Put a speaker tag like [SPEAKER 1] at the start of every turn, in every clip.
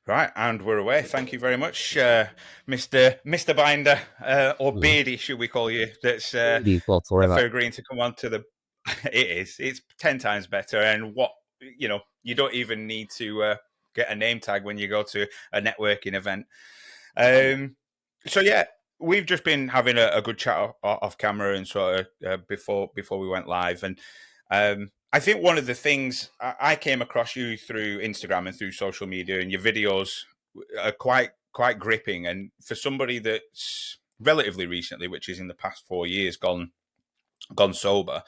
[SPEAKER 1] Right, and we're away. Thank you very much, Mister Binder, or
[SPEAKER 2] Mm.
[SPEAKER 1] Beardy, should we call you? That's
[SPEAKER 2] Really, well,
[SPEAKER 1] for
[SPEAKER 2] forever.
[SPEAKER 1] agreeing to come on to the. It is. It's 10 times better, and you don't even need to get a name tag when you go to a networking event. So yeah, we've just been having a good chat off camera and sort of before we went live, and I think one of the things I came across you through Instagram and through social media, and your videos are quite gripping. And for somebody that's relatively recently, which is in the past 4 years, gone sober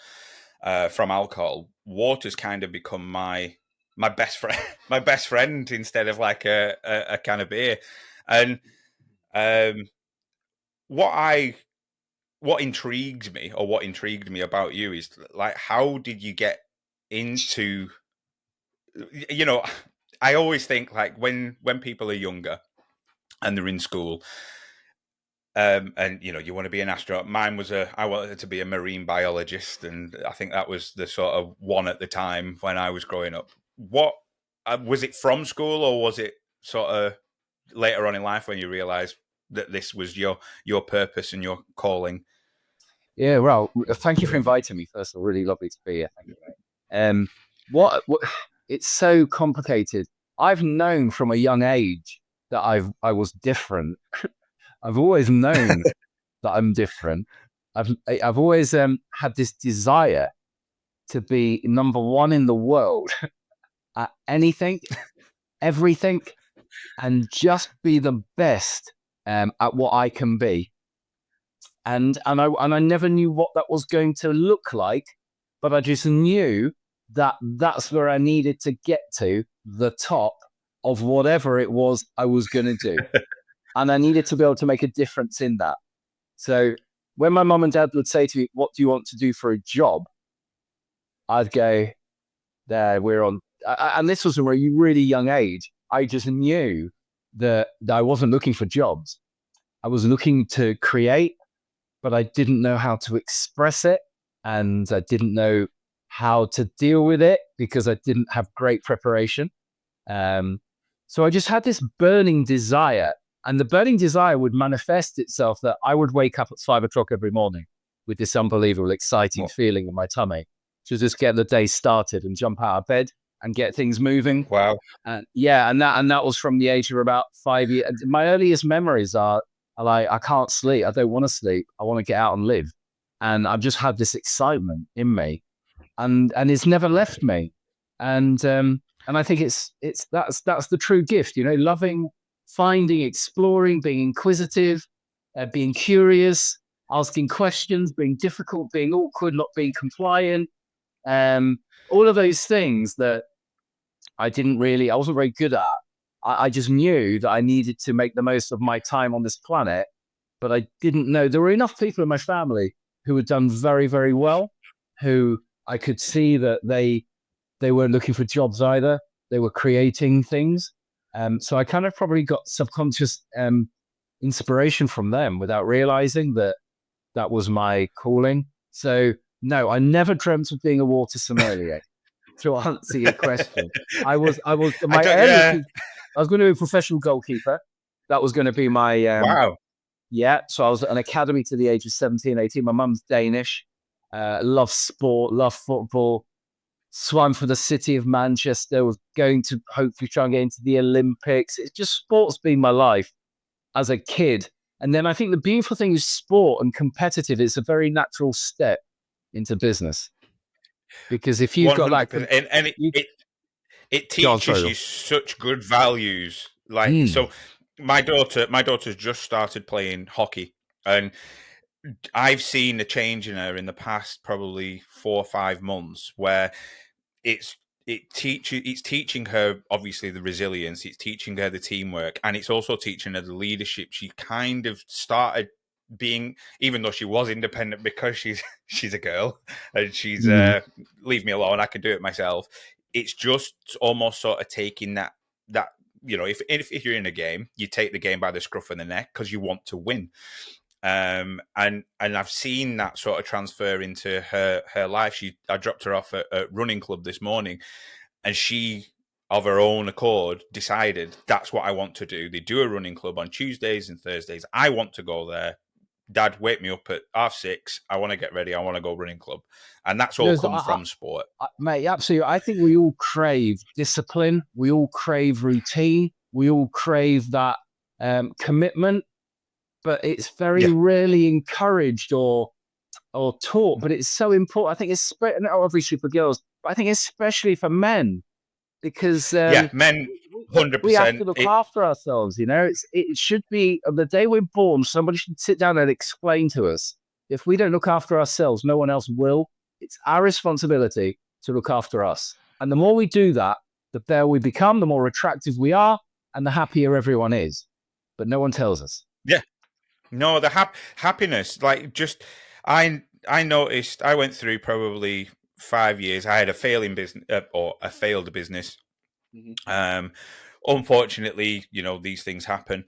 [SPEAKER 1] from alcohol, water's kind of become my best friend, my best friend instead of like a can of beer. And um, what I what intrigued me about you is like, how did you get into, you know, I always think like when people are younger and they're in school, and you want to be an astronaut. I wanted to be a marine biologist, and I think that was the sort of one at the time when I was growing up. What was it from school, or was it sort of later on in life when you realized that this was your purpose and your calling?
[SPEAKER 2] Yeah, well, thank you for inviting me. First of all, really lovely to be here. Thank you, mate. What it's so complicated. I've known from a young age that I was different. I've always known that I'm different. I've always had this desire to be number one in the world at anything, everything, and just be the best at what I can be. And I never knew what that was going to look like, but I just knew that that's where I needed to get to, the top of whatever it was I was going to do, and I needed to be able to make a difference in that. So when my mum and dad would say to me, "What do you want to do for a job?" I'd go, "There, we're on." And this was from a really young age. I just knew that I wasn't looking for jobs. I was looking to create, but I didn't know how to express it, and I didn't know how to deal with it because I didn't have great preparation. Um, so I just had this burning desire, and the burning desire would manifest itself that I would wake up at 5 o'clock every morning with this unbelievable, exciting
[SPEAKER 1] What?
[SPEAKER 2] feeling in my tummy to just get the day started and jump out of bed and get things moving.
[SPEAKER 1] Wow.
[SPEAKER 2] And yeah, and that was from the age of about 5 years. My earliest memories are like, I can't sleep. I don't want to sleep. I want to get out and live. And I've just had this excitement in me, and it's never left me. And I think that's the true gift, loving, finding, exploring, being inquisitive, being curious, asking questions, being difficult, being awkward, not being compliant. Um, all of those things that I wasn't very good at. I just knew that I needed to make the most of my time on this planet, but I didn't know there were enough people in my family who had done very, very well, who I could see that they weren't looking for jobs either. They were creating things. So I kind of probably got subconscious inspiration from them without realizing that that was my calling. So no, I never dreamt of being a water sommelier. To answer your question, I was
[SPEAKER 1] I
[SPEAKER 2] my
[SPEAKER 1] don't.
[SPEAKER 2] earliest.
[SPEAKER 1] Yeah.
[SPEAKER 2] I was going to be a professional goalkeeper. That was going to be my
[SPEAKER 1] Wow.
[SPEAKER 2] yeah. So I was at an academy to the age of 17, 18. My mum's Danish. Love sport, love football. Swam for the city of Manchester. Was going to hopefully try and get into the Olympics. It's just sport's been my life as a kid. And then I think the beautiful thing is sport and competitive is a very natural step into business, because if you've
[SPEAKER 1] One
[SPEAKER 2] got that,
[SPEAKER 1] hundred percent, and
[SPEAKER 2] you
[SPEAKER 1] it
[SPEAKER 2] go on,
[SPEAKER 1] teaches
[SPEAKER 2] sorry.
[SPEAKER 1] you such good values. Like,
[SPEAKER 2] Mm.
[SPEAKER 1] so, my daughter's just started playing hockey, and I've seen a change in her in the past probably 4 or 5 months, where it's it's teaching her obviously the resilience, it's teaching her the teamwork, and it's also teaching her the leadership. She kind of started being, even though she was independent because she's a girl and she's
[SPEAKER 2] Mm.
[SPEAKER 1] leave me alone, I can do it myself. It's just almost sort of taking that if you're in a game, you take the game by the scruff of the neck because you want to win. And I've seen that sort of transfer into her life. I dropped her off at running club this morning, and she of her own accord, decided that's what I want to do. They do a running club on Tuesdays and Thursdays. I want to go there. Dad, wake me up at 6:30. I want to get ready. I want to go running club. And that's all
[SPEAKER 2] There's,
[SPEAKER 1] come from sport.
[SPEAKER 2] mate, absolutely. I think we all crave discipline. We all crave routine. We all crave that commitment, but it's very
[SPEAKER 1] Yeah.
[SPEAKER 2] rarely encouraged or taught. But it's so important. I think it's not obviously for girls, but I think especially for men, because
[SPEAKER 1] Yeah, men,
[SPEAKER 2] we have to
[SPEAKER 1] 100%.
[SPEAKER 2] look after ourselves. It should be on the day we're born. Somebody should sit down and explain to us. If we don't look after ourselves, no one else will. It's our responsibility to look after us. And the more we do that, the better we become, the more attractive we are, and the happier everyone is. But no one tells us.
[SPEAKER 1] Yeah. No, the happiness, like just, I noticed, I went through probably 5 years. I had a failing business or a failed business. Unfortunately, these things happen,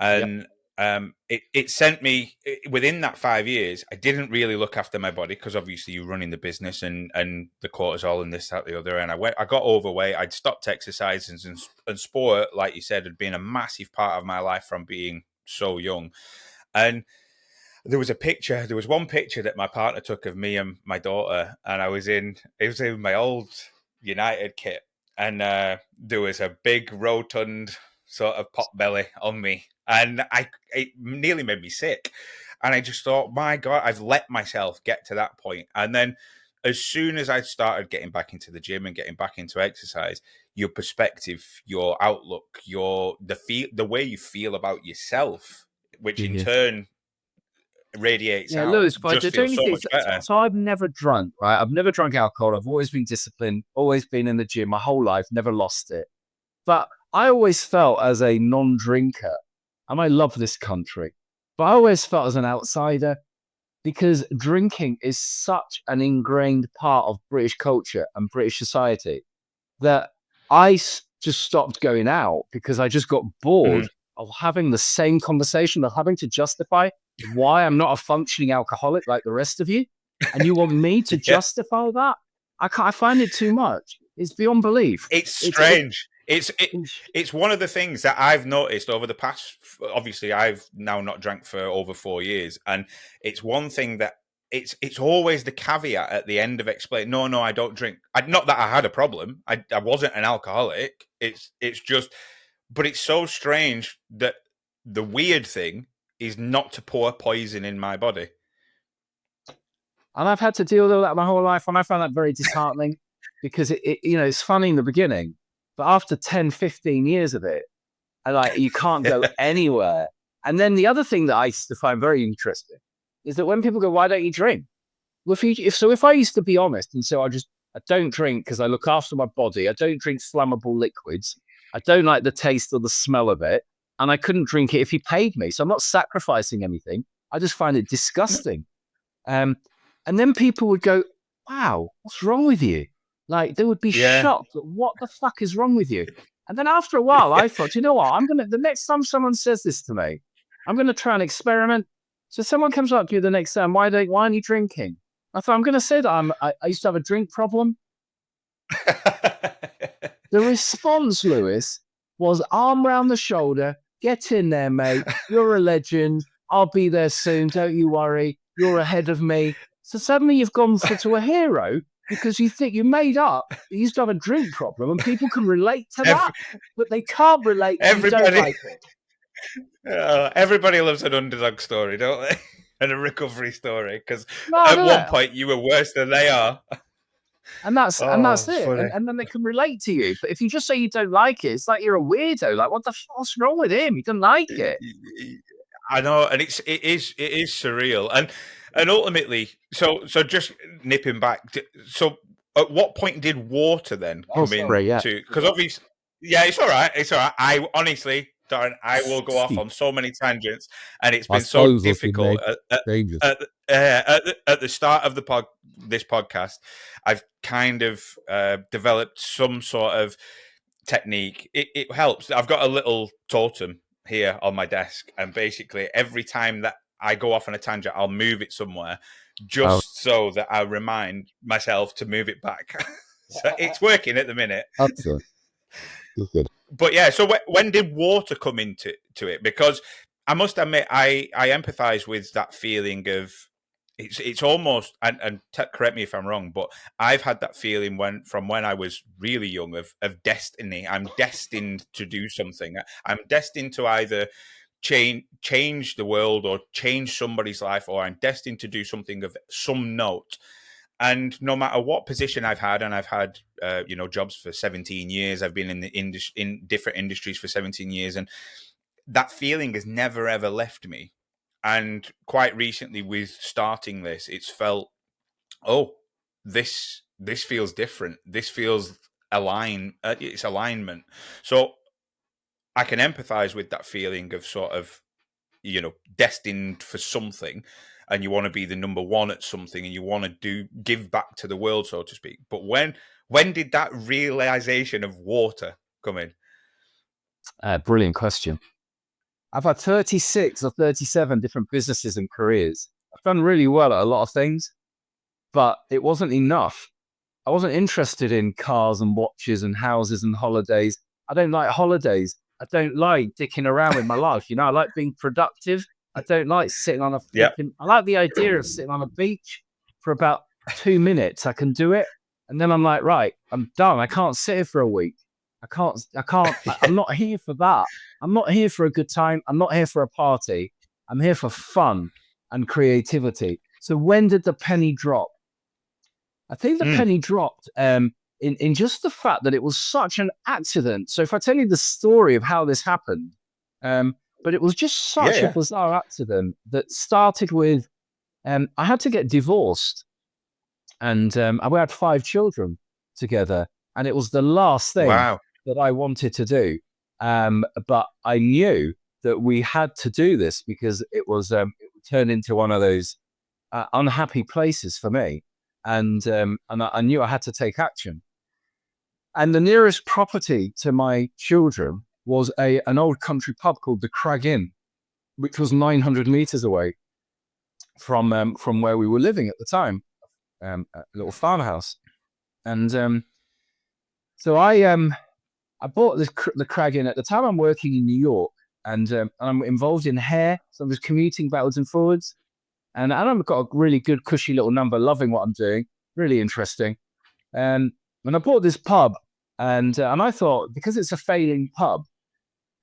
[SPEAKER 2] Yep.
[SPEAKER 1] and it sent me within that 5 years. I didn't really look after my body because obviously you're running the business and the cortisol and this, that, the other. And I got overweight. I'd stopped exercising, and sport, like you said, had been a massive part of my life from being so young. And there was one picture that my partner took of me and my daughter, and it was in my old United kit, and there was a big rotund sort of pot belly on me, and it nearly made me sick. And I just thought, my God, I've let myself get to that point. And then as soon as I started getting back into the gym and getting back into exercise, your perspective, your outlook, the way you feel about yourself, which in
[SPEAKER 2] Yeah.
[SPEAKER 1] turn radiates
[SPEAKER 2] Yeah,
[SPEAKER 1] out,
[SPEAKER 2] Lewis, if I
[SPEAKER 1] just
[SPEAKER 2] did
[SPEAKER 1] feels so
[SPEAKER 2] anything,
[SPEAKER 1] much better.
[SPEAKER 2] so I've never drunk, right? I've never drunk alcohol. I've always been disciplined, always been in the gym my whole life, never lost it. But I always felt as a non-drinker, and I love this country, but I always felt as an outsider because drinking is such an ingrained part of British culture and British society that just stopped going out because I just got bored
[SPEAKER 1] Mhm.
[SPEAKER 2] of having the same conversation, of having to justify why I'm not a functioning alcoholic like the rest of you. And you want me to
[SPEAKER 1] Yeah,
[SPEAKER 2] justify that? I find it too much. It's beyond belief.
[SPEAKER 1] it's
[SPEAKER 2] It's it,
[SPEAKER 1] strange.
[SPEAKER 2] it's
[SPEAKER 1] It's one of the things that I've noticed over the past. Obviously, I've now not drank for over 4 years, and it's one thing that it's always the caveat at the end of explain. No, no, I don't drink. Not that I had a problem. I wasn't an alcoholic. It's just, but it's so strange that the weird thing is not to pour poison in my body.
[SPEAKER 2] and I've had to deal with that my whole life, and I found that very disheartening because it's funny in the beginning, but after 10, 15 years of it, you can't go anywhere. And then the other thing that I used to find very interesting is that when people go, "Why don't you drink?" Well, if I used to be honest and say, I don't drink because I look after my body. I don't drink flammable liquids. I don't like the taste or the smell of it, and I couldn't drink it if you paid me. So I'm not sacrificing anything. I just find it disgusting. Um, and then people would go, "Wow, what's wrong with you?" Like they would be
[SPEAKER 1] Yeah.
[SPEAKER 2] shocked that what the fuck is wrong with you. And then after a while, I thought, you know what? The next time someone says this to me, I'm gonna try and experiment. So someone comes up to you the next time, why aren't you drinking? I thought I'm gonna say that I used to have a drink problem. The response, Lewis, was arm round the shoulder, get in there, mate. You're a legend. I'll be there soon. Don't you worry. You're ahead of me. So suddenly you've gone to a hero because you think you made up that you used to have a drink problem and people can relate to that,
[SPEAKER 1] Every,
[SPEAKER 2] but they can't relate that you don't
[SPEAKER 1] everybody,
[SPEAKER 2] like it.
[SPEAKER 1] everybody loves an underdog story, don't they? And a recovery story, because
[SPEAKER 2] No,
[SPEAKER 1] at one
[SPEAKER 2] no.
[SPEAKER 1] point you were worse than they are.
[SPEAKER 2] And that's
[SPEAKER 1] It's
[SPEAKER 2] it.
[SPEAKER 1] funny.
[SPEAKER 2] And then they can relate to you. But if you just say you don't like it, it's like you're a weirdo. Like, what the fuck's wrong with him? He doesn't like it.
[SPEAKER 1] I know, and it is surreal, and ultimately, so just nipping back. So, at what point did water then
[SPEAKER 2] Oh,
[SPEAKER 1] come in
[SPEAKER 2] sorry, yeah.
[SPEAKER 1] to? Because obviously, yeah, it's all right. It's all right. I honestly, Darren, I will go off on so many tangents, and it's
[SPEAKER 2] I
[SPEAKER 1] been so
[SPEAKER 2] suppose looking
[SPEAKER 1] difficult
[SPEAKER 2] mate dangerous.
[SPEAKER 1] at the start of this podcast. I've kind of developed some sort of technique. It helps. I've got a little totem here on my desk, and basically every time that I go off on a tangent, I'll move it somewhere
[SPEAKER 2] Oh,
[SPEAKER 1] just so that I remind myself to move it back. So it's working at the minute.
[SPEAKER 2] that's it. Good.
[SPEAKER 1] But yeah, so when did water come into it? Because I must admit, I empathize with that feeling of it's almost and correct me if I'm wrong, but I've had that feeling when I was really young of destiny. I'm destined to do something. I'm destined to either change the world or change somebody's life, or I'm destined to do something of some note. And no matter what position I've had, and I've had jobs for 17 years, I've been in the in different industries for 17 years, and that feeling has never ever left me. And quite recently, with starting this, it's felt, oh, this feels different. This feels it's alignment. So I can empathize with that feeling of sort of destined for something, and you want to be the number one at something, and you want to give back to the world, so to speak. But when did that realization of water come in?
[SPEAKER 2] Brilliant question. I've had 36 or 37 different businesses and careers. I've done really well at a lot of things, but it wasn't enough. I wasn't interested in cars and watches and houses and holidays. I don't like holidays. I don't like dicking around with my life. I like being productive. I don't like sitting on a
[SPEAKER 1] Yeah.
[SPEAKER 2] I like the idea of sitting on a beach for about 2 minutes. I can do it. And then I'm like, right, I'm done. I can't sit here for a week. I'm not here for that. I'm not here for a good time. I'm not here for a party. I'm here for fun and creativity. So when did the penny drop? I think the penny dropped in just the fact that it was such an accident. So if I tell you the story of how this happened, but it was just such a
[SPEAKER 1] Yeah.
[SPEAKER 2] bizarre accident that started with I had to get divorced, and we had 5 children together, and it was the last thing
[SPEAKER 1] Wow.
[SPEAKER 2] that I wanted to do. But I knew that we had to do this because it would turn into one of those unhappy places for me. And I knew I had to take action. And the nearest property to my children was an old country pub called the Crag Inn, which was 900 meters away from where we were living at the time, a little farmhouse. And so I bought the Crag Inn. At the time I'm working in New York, and I'm involved in hair, so I was commuting backwards and forwards. And I've got a really good, cushy little number, loving what I'm doing, really interesting. And I bought this pub, and I thought, because it's a failing pub,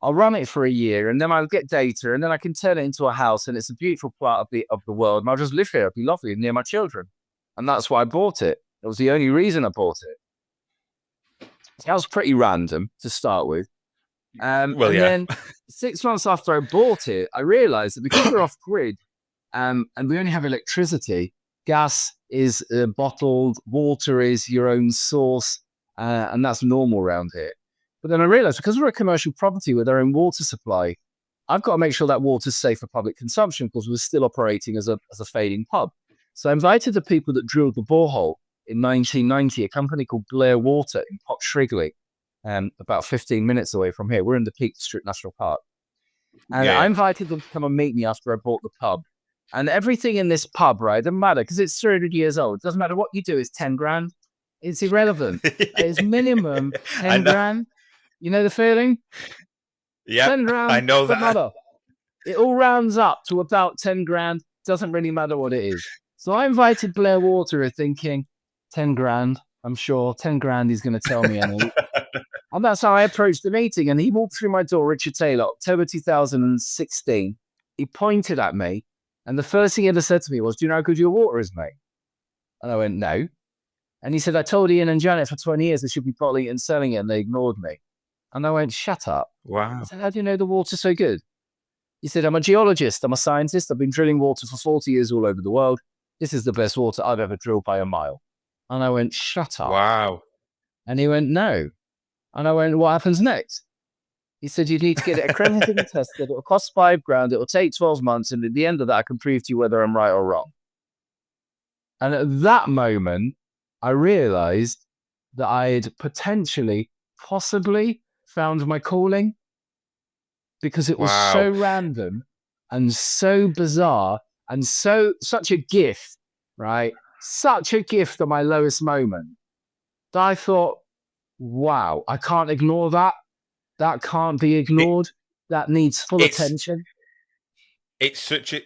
[SPEAKER 2] I'll run it for a year, and then I'll get data, and then I can turn it into a house, and it's a beautiful part of the world, and I'll just live here. It'll be lovely near my children. And that's why I bought it. That was the only reason I bought it. That was pretty random to start with.
[SPEAKER 1] Well,
[SPEAKER 2] And
[SPEAKER 1] yeah.
[SPEAKER 2] then 6 months after I bought it, I realized that because we're off grid, and we only have electricity, gas is bottled, water is your own source, and that's normal around here. But then I realized, because we're a commercial property with our own water supply, I've got to make sure that water's safe for public consumption, because we're still operating as a fading pub. So I invited the people that drilled the borehole in 1990, a company called Blair Water in Port Shrigley, about 15 minutes away from here. We're in the Peak District National Park. And I
[SPEAKER 1] Yeah.
[SPEAKER 2] invited them to come and meet me after I bought the pub. And everything in this pub, right, doesn't matter, because it's 300 years old. It doesn't matter what you do, it's 10 grand. It's irrelevant. It's minimum
[SPEAKER 1] I
[SPEAKER 2] 10
[SPEAKER 1] know.
[SPEAKER 2] grand. You know the feeling?
[SPEAKER 1] Yep.
[SPEAKER 2] 10
[SPEAKER 1] I
[SPEAKER 2] grand,
[SPEAKER 1] know
[SPEAKER 2] doesn't
[SPEAKER 1] that.
[SPEAKER 2] matter. It all rounds up to about 10 grand. Doesn't really matter what it is. So I invited Blair Water thinking, 10 grand, I'm sure 10 grand he's going to tell me. And that's how I approached the meeting. And he walked through my door, Richard Taylor, October 2016. He pointed at me. And the first thing he ever said to me was, "Do you know how good your water is, mate?" And I went, "No." And he said, "I told Ian and Janet for 20 years they should be bottling it and selling it, and they ignored me." And I went, "Shut up." I
[SPEAKER 1] Wow.
[SPEAKER 2] said, "How do you know the water's so good?" He said, "I'm a geologist. I'm a scientist. I've been drilling water for 40 years all over the world. This is the best water I've ever drilled by a mile." And I went, "Shut up."
[SPEAKER 1] Wow.
[SPEAKER 2] And he went, "No." And I went, "What happens next?" He said, "You need to get it accredited and tested. It'll cost 5 grand. It'll take 12 months. And at the end of that, I can prove to you whether I'm right or wrong." And at that moment, I realized that I'd potentially, possibly found my calling, because it was so
[SPEAKER 1] Wow.
[SPEAKER 2] random and so bizarre and such a gift, right? Such a gift at my lowest moment that I thought, Wow, I can't ignore that. That can't be
[SPEAKER 1] It,
[SPEAKER 2] ignored. That needs full
[SPEAKER 1] it's
[SPEAKER 2] attention.
[SPEAKER 1] it's such a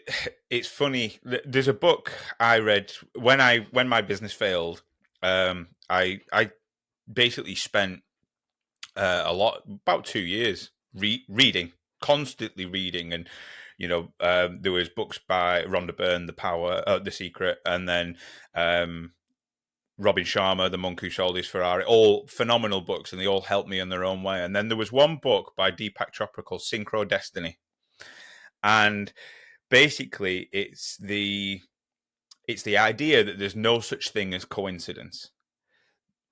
[SPEAKER 1] it's funny. There's a book I read when my business failed. I basically spent about 2 years reading, constantly reading, and there was books by Rhonda Byrne, The Power, The Secret, and then um, Robin Sharma, The Monk Who Sold His Ferrari. All phenomenal books, and they all helped me in their own way. And then there was one book by Deepak Chopra called Synchro Destiny, and basically it's the idea that there's no such thing as coincidence.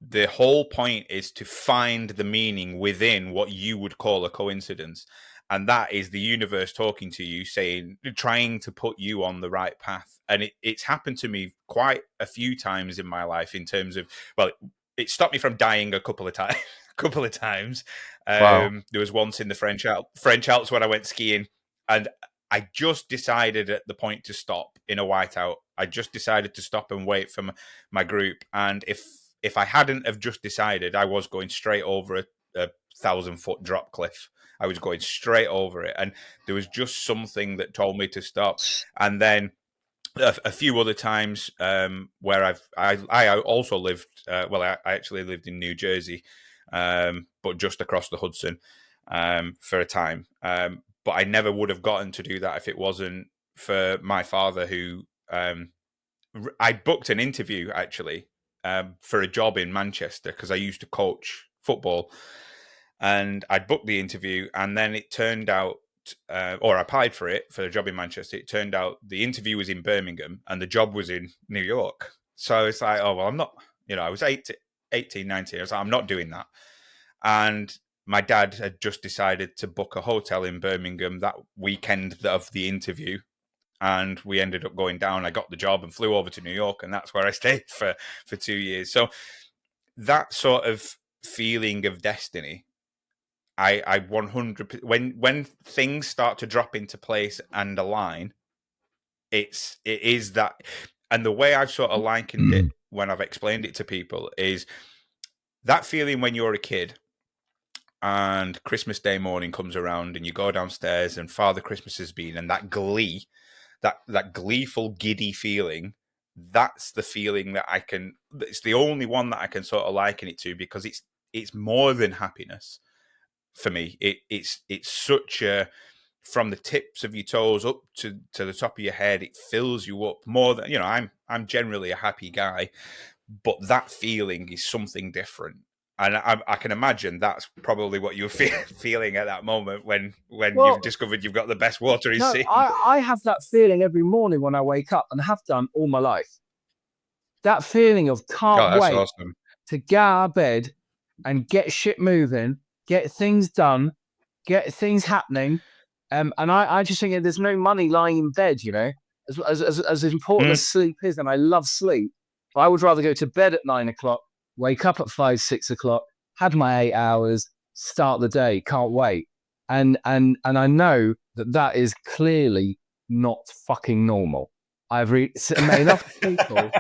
[SPEAKER 1] The whole point is to find the meaning within what you would call a coincidence. And that is the universe talking to you, saying, trying to put you on the right path. And it's happened to me quite a few times in my life in terms of, well, it stopped me from dying a couple of times. couple of times.
[SPEAKER 2] Wow.
[SPEAKER 1] There was once in the French Alps when I went skiing, and I just decided at the point to stop in a whiteout. I just decided to stop and wait for my group. And if I hadn't have just decided, I was going straight over a 1,000-foot drop cliff. I was going straight over it, and there was just something that told me to stop. And then a few other times where I also lived. I actually lived in New Jersey, but just across the Hudson for a time. But I never would have gotten to do that if it wasn't for my father, who I booked an interview actually for a job in Manchester because I used to coach football, and I booked the interview, and then it turned out, or I applied for it for a job in Manchester. It turned out the interview was in Birmingham and the job was in New York. So it's like, oh well, I'm not. I was 18, 19. I was like, I'm not doing that. And my dad had just decided to book a hotel in Birmingham that weekend of the interview, and we ended up going down. I got the job and flew over to New York, and that's where I stayed for 2 years. So that sort of feeling of destiny, I 100 when things start to drop into place and align, it is that. And the way I've sort of likened it when I've explained it to people is that feeling when you're a kid and Christmas Day morning comes around and you go downstairs and Father Christmas has been, and that glee, that gleeful, giddy feeling. That's the feeling that it's the only one that I can sort of liken it to, because it's more than happiness for me. It's such a, from the tips of your toes up to the top of your head, it fills you up more than, I'm generally a happy guy, but that feeling is something different. And I can imagine that's probably what you're feeling at that moment when you've
[SPEAKER 2] Well,
[SPEAKER 1] discovered you've got the best water in
[SPEAKER 2] no,
[SPEAKER 1] sea.
[SPEAKER 2] I have that feeling every morning when I wake up and have done all my life. That feeling of
[SPEAKER 1] Oh,
[SPEAKER 2] can't
[SPEAKER 1] that's
[SPEAKER 2] wait
[SPEAKER 1] awesome.
[SPEAKER 2] to get out of bed and get shit moving, get things done, get things happening. And I just think there's no money lying in bed, as important
[SPEAKER 1] Mm.
[SPEAKER 2] as sleep is, and I love sleep. But I would rather go to bed at 9 o'clock, wake up at 5, 6 o'clock, had my 8 hours, start the day, can't wait. And I know that is clearly not fucking normal. Met enough people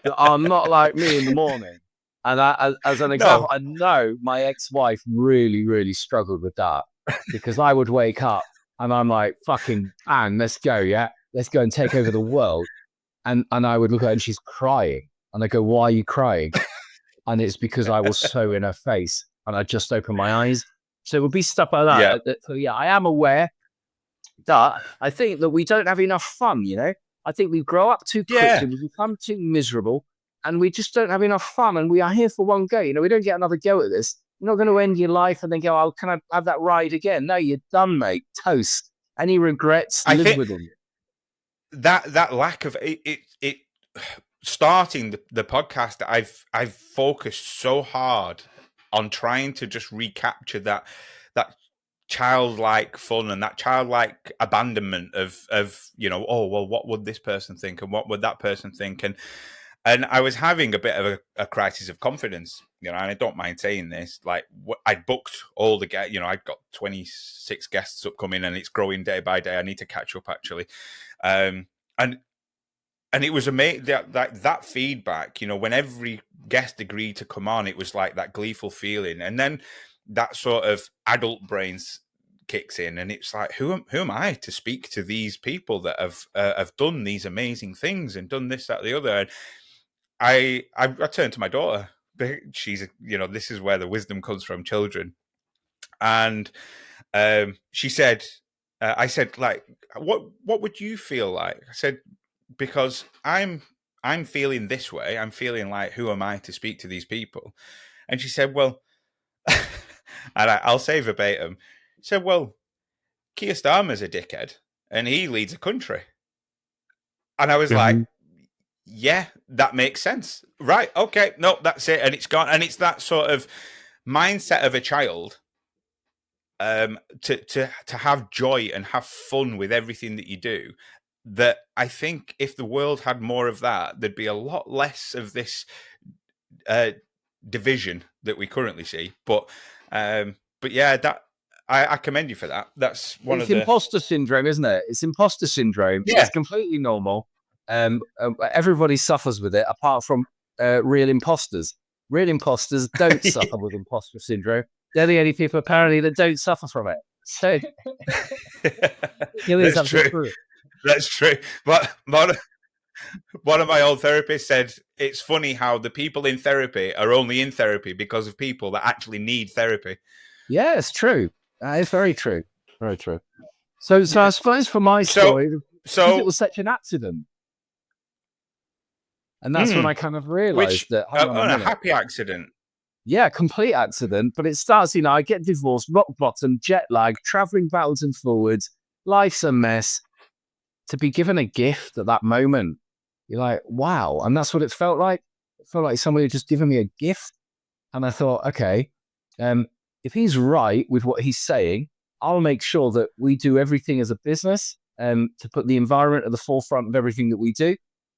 [SPEAKER 2] that are not like me in the morning. And as an example,
[SPEAKER 1] No.
[SPEAKER 2] I know my ex-wife really, really struggled with that, because I would wake up and I'm like, fucking, man, let's go. Yeah. Let's go and take over the world. And I would look at her and she's crying. And I go, why are you crying? And it's because I was so in her face and I just opened my eyes. So it would be stuff like
[SPEAKER 1] Yeah.
[SPEAKER 2] that. So yeah, I am aware that I think that we don't have enough fun, I think we grow up too
[SPEAKER 1] Yeah.
[SPEAKER 2] quickly, we become too miserable, and we just don't have enough fun. And we are here for one go. We don't get another go at this. You're not going to end your life and then go, oh, can I have that ride again? No, you're done, mate. Toast. Any regrets,
[SPEAKER 1] I
[SPEAKER 2] live
[SPEAKER 1] think
[SPEAKER 2] with them.
[SPEAKER 1] that lack of it starting the podcast, I've focused so hard on trying to just recapture that childlike fun and that childlike abandonment of oh well, what would this person think and what would that person think, and I was having a bit of a crisis of confidence, and I don't mind saying this. Like, I booked all the guests, I've got 26 guests upcoming, and it's growing day by day. I need to catch up, actually. And and it was amazing that feedback. You know, when every guest agreed to come on, it was like that gleeful feeling, and then that sort of adult brains kicks in, and it's like, who am I to speak to these people that have done these amazing things and done this, that, the other? And I turned to my daughter. She's, you know, this is where the wisdom comes from, children, and she said, I said, like, what would you feel like? I said, because I'm feeling this way. I'm feeling like, who am I to speak to these people? And she said, well, and I'll say verbatim. She said, well, Keir Starmer's a dickhead, and he leads a country. And I was like, yeah, that makes sense. Right. Okay. No, that's it. And it's gone. And it's that sort of mindset of a child, to have joy and have fun with everything that you do. That I think if the world had more of that, there'd be a lot less of this division that we currently see. But yeah, that I commend you for that. That's one
[SPEAKER 2] It's
[SPEAKER 1] of the
[SPEAKER 2] imposter syndrome, isn't it? It's imposter syndrome.
[SPEAKER 1] yeah.
[SPEAKER 2] It's completely normal. Everybody suffers with it, apart from real imposters. Real imposters don't suffer with imposter syndrome. They're the only people apparently that don't suffer from it. So it is
[SPEAKER 1] That's
[SPEAKER 2] absolutely
[SPEAKER 1] true.
[SPEAKER 2] true.
[SPEAKER 1] That's true. But one of my old therapists said it's funny how the people in therapy are only in therapy because of people that actually need therapy.
[SPEAKER 2] Yeah, it's true. It's very true. Very true. So I suppose for my
[SPEAKER 1] So,
[SPEAKER 2] story, because it was such an accident, and that's when I kind of realised
[SPEAKER 1] which
[SPEAKER 2] that, hang on a
[SPEAKER 1] a
[SPEAKER 2] minute.
[SPEAKER 1] happy accident.
[SPEAKER 2] Yeah, complete accident. But it starts, I get divorced, rock bottom, jet lag, traveling backwards and forwards. Life's a mess. To be given a gift at that moment, you're like, wow. And that's what it felt like. It felt like somebody had just given me a gift. And I thought, okay, if he's right with what he's saying, I'll make sure that we do everything as a business to put the environment at the forefront of everything that we do.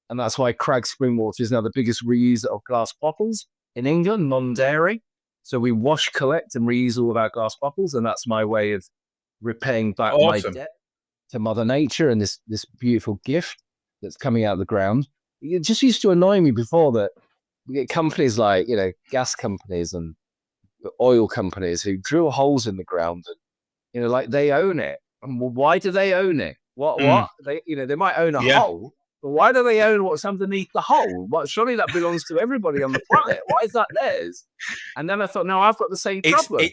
[SPEAKER 2] And that's why Crag Spring Water is now the biggest reuser of glass bottles in England, non-dairy. So we wash, collect, and reuse all of our glass bottles. And that's my way of repaying back my
[SPEAKER 1] Awesome.
[SPEAKER 2] debt to Mother Nature and this beautiful gift that's coming out of the ground. It just used to annoy me before that we get companies like, gas companies and oil companies who drill holes in the ground and, like they own it. And why do they own it? What? They might own a
[SPEAKER 1] Yeah.
[SPEAKER 2] hole, but why do they own what's underneath the hole? What? Surely that belongs to everybody on the planet. Why is that theirs? And then I thought, no, I've got the same problem.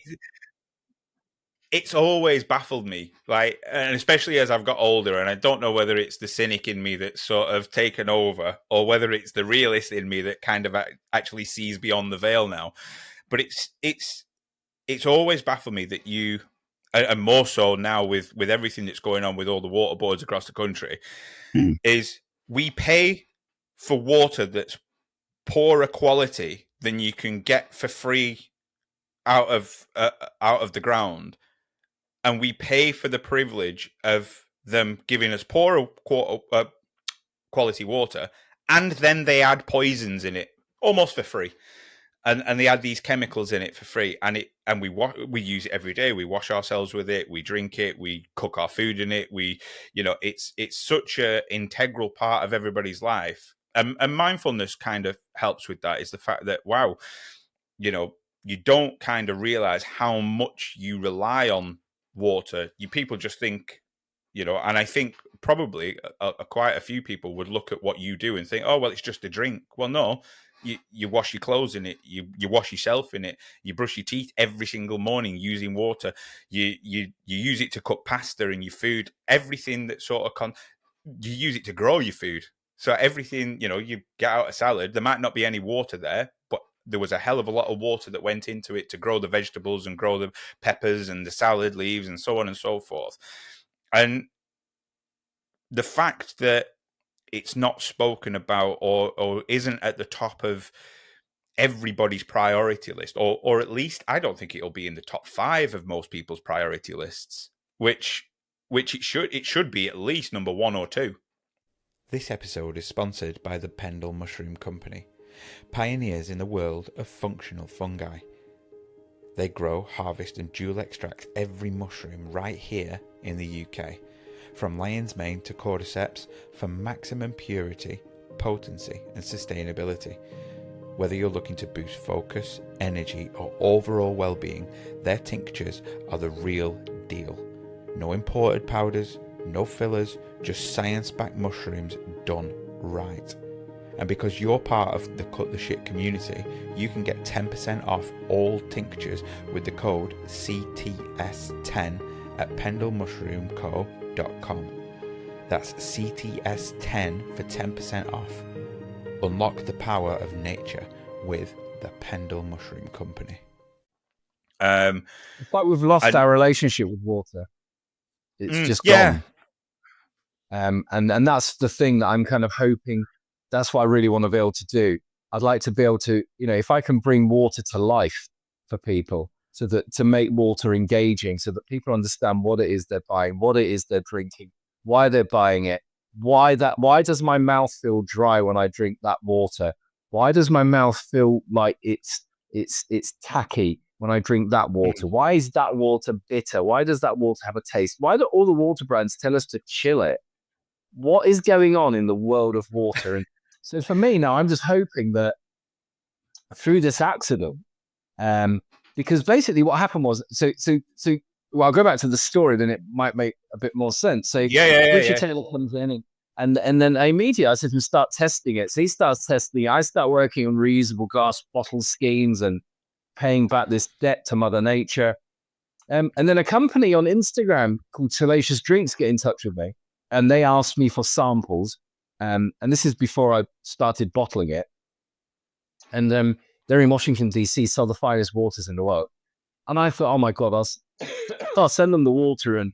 [SPEAKER 1] It's always baffled me, like, and especially as I've got older, and I don't know whether it's the cynic in me that's sort of taken over, or whether it's the realist in me that kind of actually sees beyond the veil now. But it's always baffled me that you, and more so now with everything that's going on with all the water boards across the country, is we pay for water that's poorer quality than you can get for free out of the ground, and we pay for the privilege of them giving us poorer quality water, and then they add poisons in it almost for free, and they add these chemicals in it for free, and we use it every day. We wash ourselves with it, we drink it, we cook our food in it. It's such a integral part of everybody's life, and mindfulness kind of helps with that. Is the fact that, wow, you don't kind of realize how much you rely on water. People just think, and I think probably quite a few people would look at what you do and think, oh, well, it's just a drink. Well, no, you wash your clothes in it, you wash yourself in it, you brush your teeth every single morning using water, you use it to cook pasta in your food, everything that sort of you use it to grow your food. So everything, you get out a salad, there might not be any water there, but there was a hell of a lot of water that went into it to grow the vegetables and grow the peppers and the salad leaves and so on and so forth. And the fact that it's not spoken about or isn't at the top of everybody's priority list, or at least I don't think it'll be in the top 5 of most people's priority lists, which it should be at least number 1 or 2. This episode is sponsored by the Pendle Mushroom Company, pioneers in the world of functional fungi. They grow, harvest and dual extract every mushroom right here in the UK, from lion's mane to cordyceps, for maximum purity, potency and sustainability. Whether you're looking to boost focus, energy, or overall well-being, their tinctures are the real deal. No imported powders, no fillers, just science-backed mushrooms done right. And because you're part of the Cut the Shit community, you can get 10% off all tinctures with the code CTS10 at pendlemushroomco.com. That's CTS10 for 10% off. Unlock the power of nature with the Pendle Mushroom Company.
[SPEAKER 2] It's like we've lost our relationship with water. It's just gone. And that's the thing that I'm kind of hoping. That's what I really want to be able to do. I'd like to be able to, if I can bring water to life for people, so that to make water engaging, so that people understand what it is they're buying, what it is they're drinking, why they're buying it, why does my mouth feel dry when I drink that water? Why does my mouth feel like it's tacky when I drink that water? Why is that water bitter? Why does that water have a taste? Why do all the water brands tell us to chill it? What is going on in the world of water? And so for me now, I'm just hoping that through this accident, because basically what happened was, well, I'll go back to the story, then it might make a bit more sense. So Richard Taylor comes in and then immediately I said to him, start testing it. So he starts testing it. I start working on reusable glass bottle schemes and paying back this debt to Mother Nature. And then a company on Instagram called Salacious Drinks get in touch with me, and they asked me for samples. And this is before I started bottling it. And they're in Washington, D.C., sell the finest waters in the world. And I thought, oh my God, I'll send them the water and,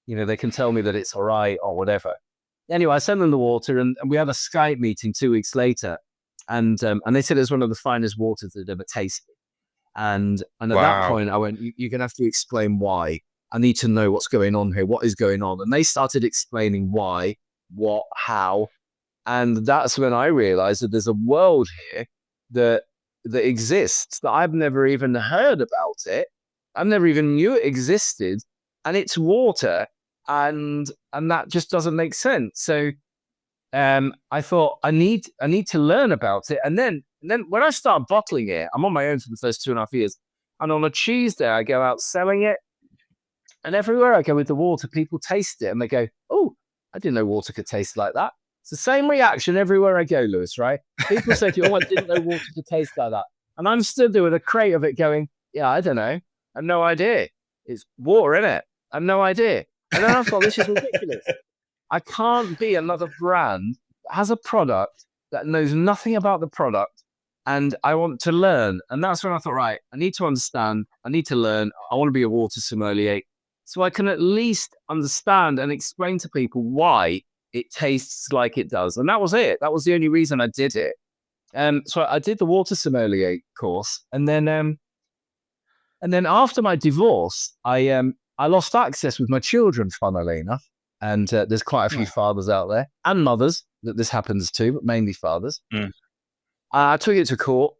[SPEAKER 2] they can tell me that it's all right or whatever. Anyway, I sent them the water and we had a Skype meeting 2 weeks later. And they said it's one of the finest waters they'd ever tasted. And at that point, I went, you're going to have to explain why. I need to know what's going on here. What is going on? And they started explaining why, what, how. And that's when I realized that there's a world here that exists that I've never even heard about it. I never even knew it existed. And it's water. And that just doesn't make sense. So I thought I need to learn about it. And then when I start bottling it, I'm on my own for the first 2.5 years. And on a Tuesday, I go out selling it. And everywhere I go with the water, people taste it and they go, oh, I didn't know water could taste like that. It's the same reaction everywhere I go, Lewis, right? People say to you, oh, I didn't know water could taste like that. And I'm stood there with a crate of it going, yeah, I don't know. I have no idea. It's water, innit? I have no idea. And then I thought, this is ridiculous. I can't be another brand that has a product that knows nothing about the product, and I want to learn. And that's when I thought, right, I need to understand. I need to learn. I want to be a water sommelier so I can at least understand and explain to people why it tastes like it does. And that was it. That was the only reason I did it. So I did the water sommelier course, and then after my divorce, I lost access with my children, funnily enough. And there's quite a few fathers out there and mothers that this happens to, but mainly fathers. I took it to court,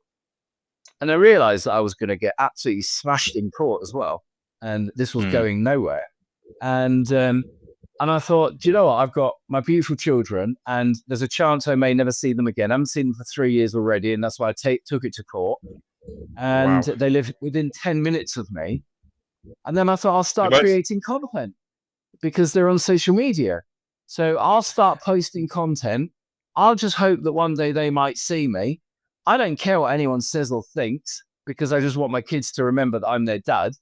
[SPEAKER 2] and I realized that I was going to get absolutely smashed in court as well. And this was going nowhere. And I thought, do you know what? I've got my beautiful children, and there's a chance I may never see them again. I haven't seen them for 3 years already, and that's why I took it to court. And they live within 10 minutes of me. And then I thought I'll start creating content, because they're on social media. So I'll start posting content. I'll just hope that one day they might see me. I don't care what anyone says or thinks, because I just want my kids to remember that I'm their dad.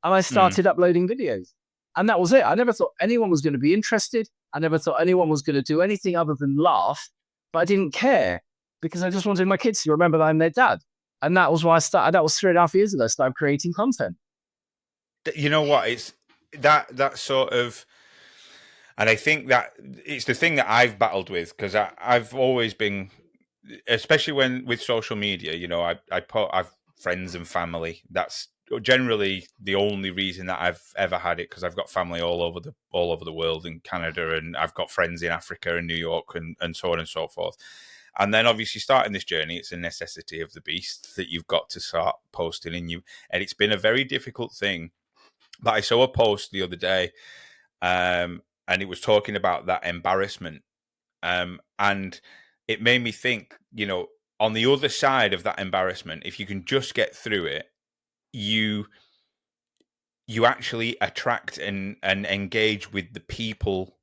[SPEAKER 2] And I started uploading videos. And that was it. I never thought anyone was going to be interested. I never thought anyone was going to do anything other than laugh. But I didn't care, because I just wanted my kids to remember that I'm their dad. And that was why I started. That was 3.5 years ago. I started creating content.
[SPEAKER 1] You know what? It's that sort of, and I think that it's the thing that I've battled with, because I've always been, especially with social media, I've friends and family. That's generally the only reason that I've ever had it, because I've got family all over the world, in Canada, and I've got friends in Africa and New York and so on and so forth. And then obviously starting this journey, it's a necessity of the beast that you've got to start posting, and it's been a very difficult thing. But I saw a post the other day, and it was talking about that embarrassment. And it made me think, on the other side of that embarrassment, if you can just get through it, you actually attract and engage with the people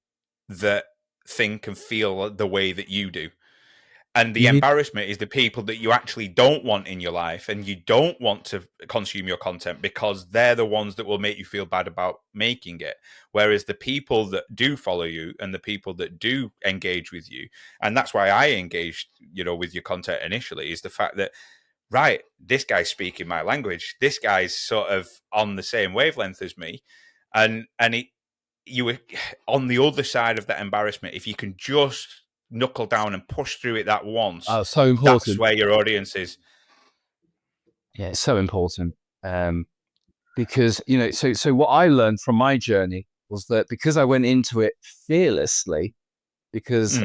[SPEAKER 1] that think and feel the way that you do. And the
[SPEAKER 2] You need,
[SPEAKER 1] embarrassment is the people that you actually don't want in your life and you don't want to consume your content, because they're the ones that will make you feel bad about making it. Whereas the people that do follow you and the people that do engage with you, and that's why I engaged, with your content initially, is the fact that, right, this guy's speaking my language. This guy's sort of on the same wavelength as me. And you were on the other side of that embarrassment. If you can just knuckle down and push through it that once,
[SPEAKER 2] so
[SPEAKER 1] that's
[SPEAKER 2] important.
[SPEAKER 1] where your audience is.
[SPEAKER 2] Yeah, it's so important. Because, so what I learned from my journey was that because I went into it fearlessly, because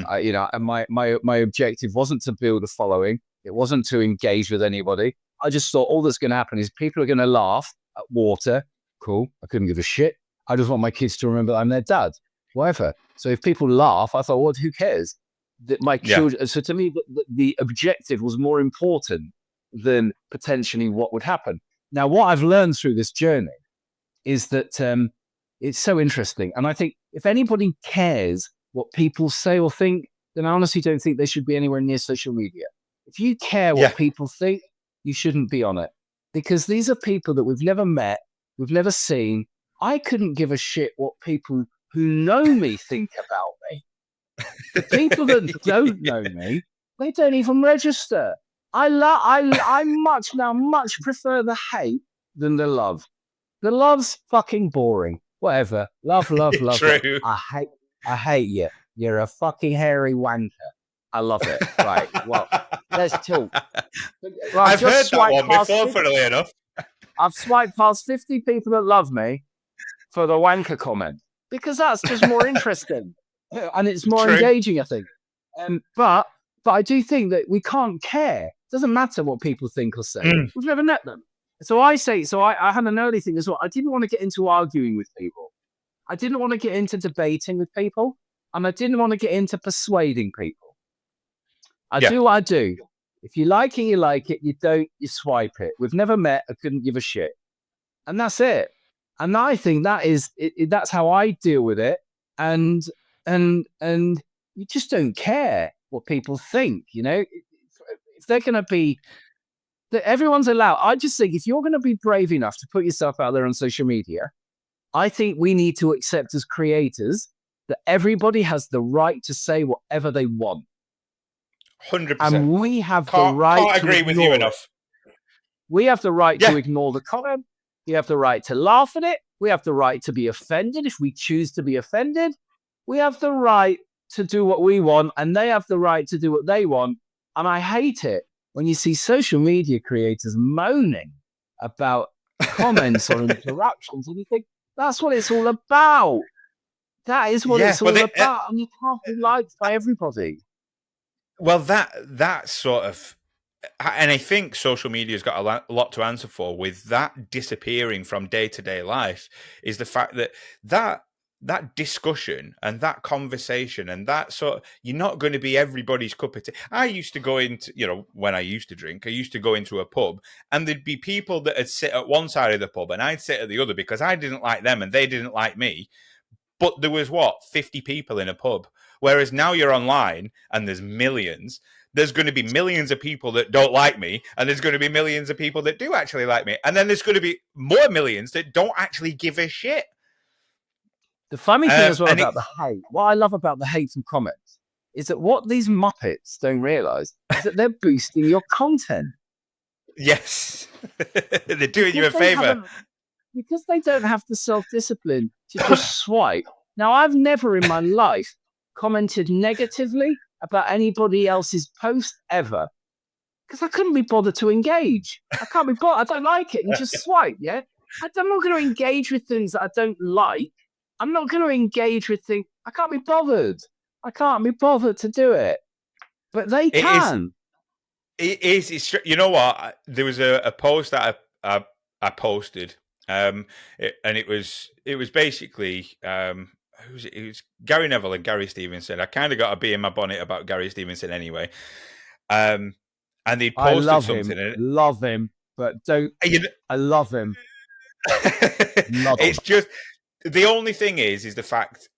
[SPEAKER 2] my objective wasn't to build a following. It wasn't to engage with anybody. I just thought all that's going to happen is people are going to laugh at water. Cool. I couldn't give a shit. I just want my kids to remember that I'm their dad, whatever. So if people laugh, I thought, well, who cares? That my
[SPEAKER 1] Yeah.
[SPEAKER 2] children. So to me, the objective was more important than potentially what would happen. Now, what I've learned through this journey is that it's so interesting. And I think if anybody cares what people say or think, then I honestly don't think they should be anywhere near social media. If you care
[SPEAKER 1] Yeah.
[SPEAKER 2] what people think, you shouldn't be on it, because these are people that we've never met, we've never seen. I couldn't give a shit what people who know me think about me. The people that don't know me, they don't even register. I much prefer the hate than the love. The love's fucking boring. Whatever. Love, love, love, love.
[SPEAKER 1] True.
[SPEAKER 2] I hate you. You're a fucking hairy wanker. I love it. Right. Well, let's talk. Well,
[SPEAKER 1] I've heard that one before, funnily enough.
[SPEAKER 2] I've swiped past 50 people that love me for the wanker comment, because that's just more interesting and it's more
[SPEAKER 1] True.
[SPEAKER 2] engaging, I think. But I do think that we can't care. It doesn't matter what people think or say. We've never met them. So I had an early thing as well. I didn't want to get into arguing with people. I didn't want to get into debating with people. And I didn't want to get into persuading people. I
[SPEAKER 1] Yeah.
[SPEAKER 2] do what I do. If you like it, you like it. You don't, you swipe it. We've never met. I couldn't give a shit. And that's it. And I think that is that's how I deal with it. And you just don't care what people think. If they're going to be, that everyone's allowed. I just think if you're going to be brave enough to put yourself out there on social media, I think we need to accept as creators that everybody has the right to say whatever they want.
[SPEAKER 1] 100%.
[SPEAKER 2] And we have the right
[SPEAKER 1] can't
[SPEAKER 2] to
[SPEAKER 1] agree with you enough.
[SPEAKER 2] We have the right
[SPEAKER 1] Yeah.
[SPEAKER 2] to ignore the comment. We have the right to laugh at it. We have the right to be offended if we choose to be offended. We have the right to do what we want, and they have the right to do what they want. And I hate it when you see social media creators moaning about comments or interactions, and you think, that's what it's all about. That is what it's all about. And you can't be liked by everybody.
[SPEAKER 1] Well, that sort of, and I think social media has got a lot to answer for with that disappearing from day-to-day life, is the fact that discussion and that conversation and that sort of, you're not going to be everybody's cup of tea. I used to go into, when I used to drink, I used to go into a pub and there'd be people that would sit at one side of the pub and I'd sit at the other because I didn't like them and they didn't like me. But there was 50 people in a pub. Whereas now you're online and there's millions. There's going to be millions of people that don't like me, and there's going to be millions of people that do actually like me. And then there's going to be more millions that don't actually give a shit.
[SPEAKER 2] The funny thing as well about the hate, what I love about the hate and comments, is that what these Muppets don't realize is that they're boosting your content.
[SPEAKER 1] Yes. They're doing you a favor.
[SPEAKER 2] Because they don't have the self-discipline to just swipe. Now, I've never in my life commented negatively about anybody else's post ever, because I couldn't be bothered to engage. I can't be bothered. I don't like it, and just swipe. Yeah, I'm not going to engage with things that I don't like. I'm not going to engage with things. I can't be bothered. I can't be bothered to do it. But they can.
[SPEAKER 1] It is. It's, you know what? There was a post that I posted, and it was basically who's it? It was Gary Neville and Gary Stevenson. I kind of got a bee in my bonnet about Gary Stevenson anyway. And they
[SPEAKER 2] I
[SPEAKER 1] posted something in it.
[SPEAKER 2] love him, but don't.
[SPEAKER 1] You
[SPEAKER 2] I love him, love him.
[SPEAKER 1] it's just the only thing is the fact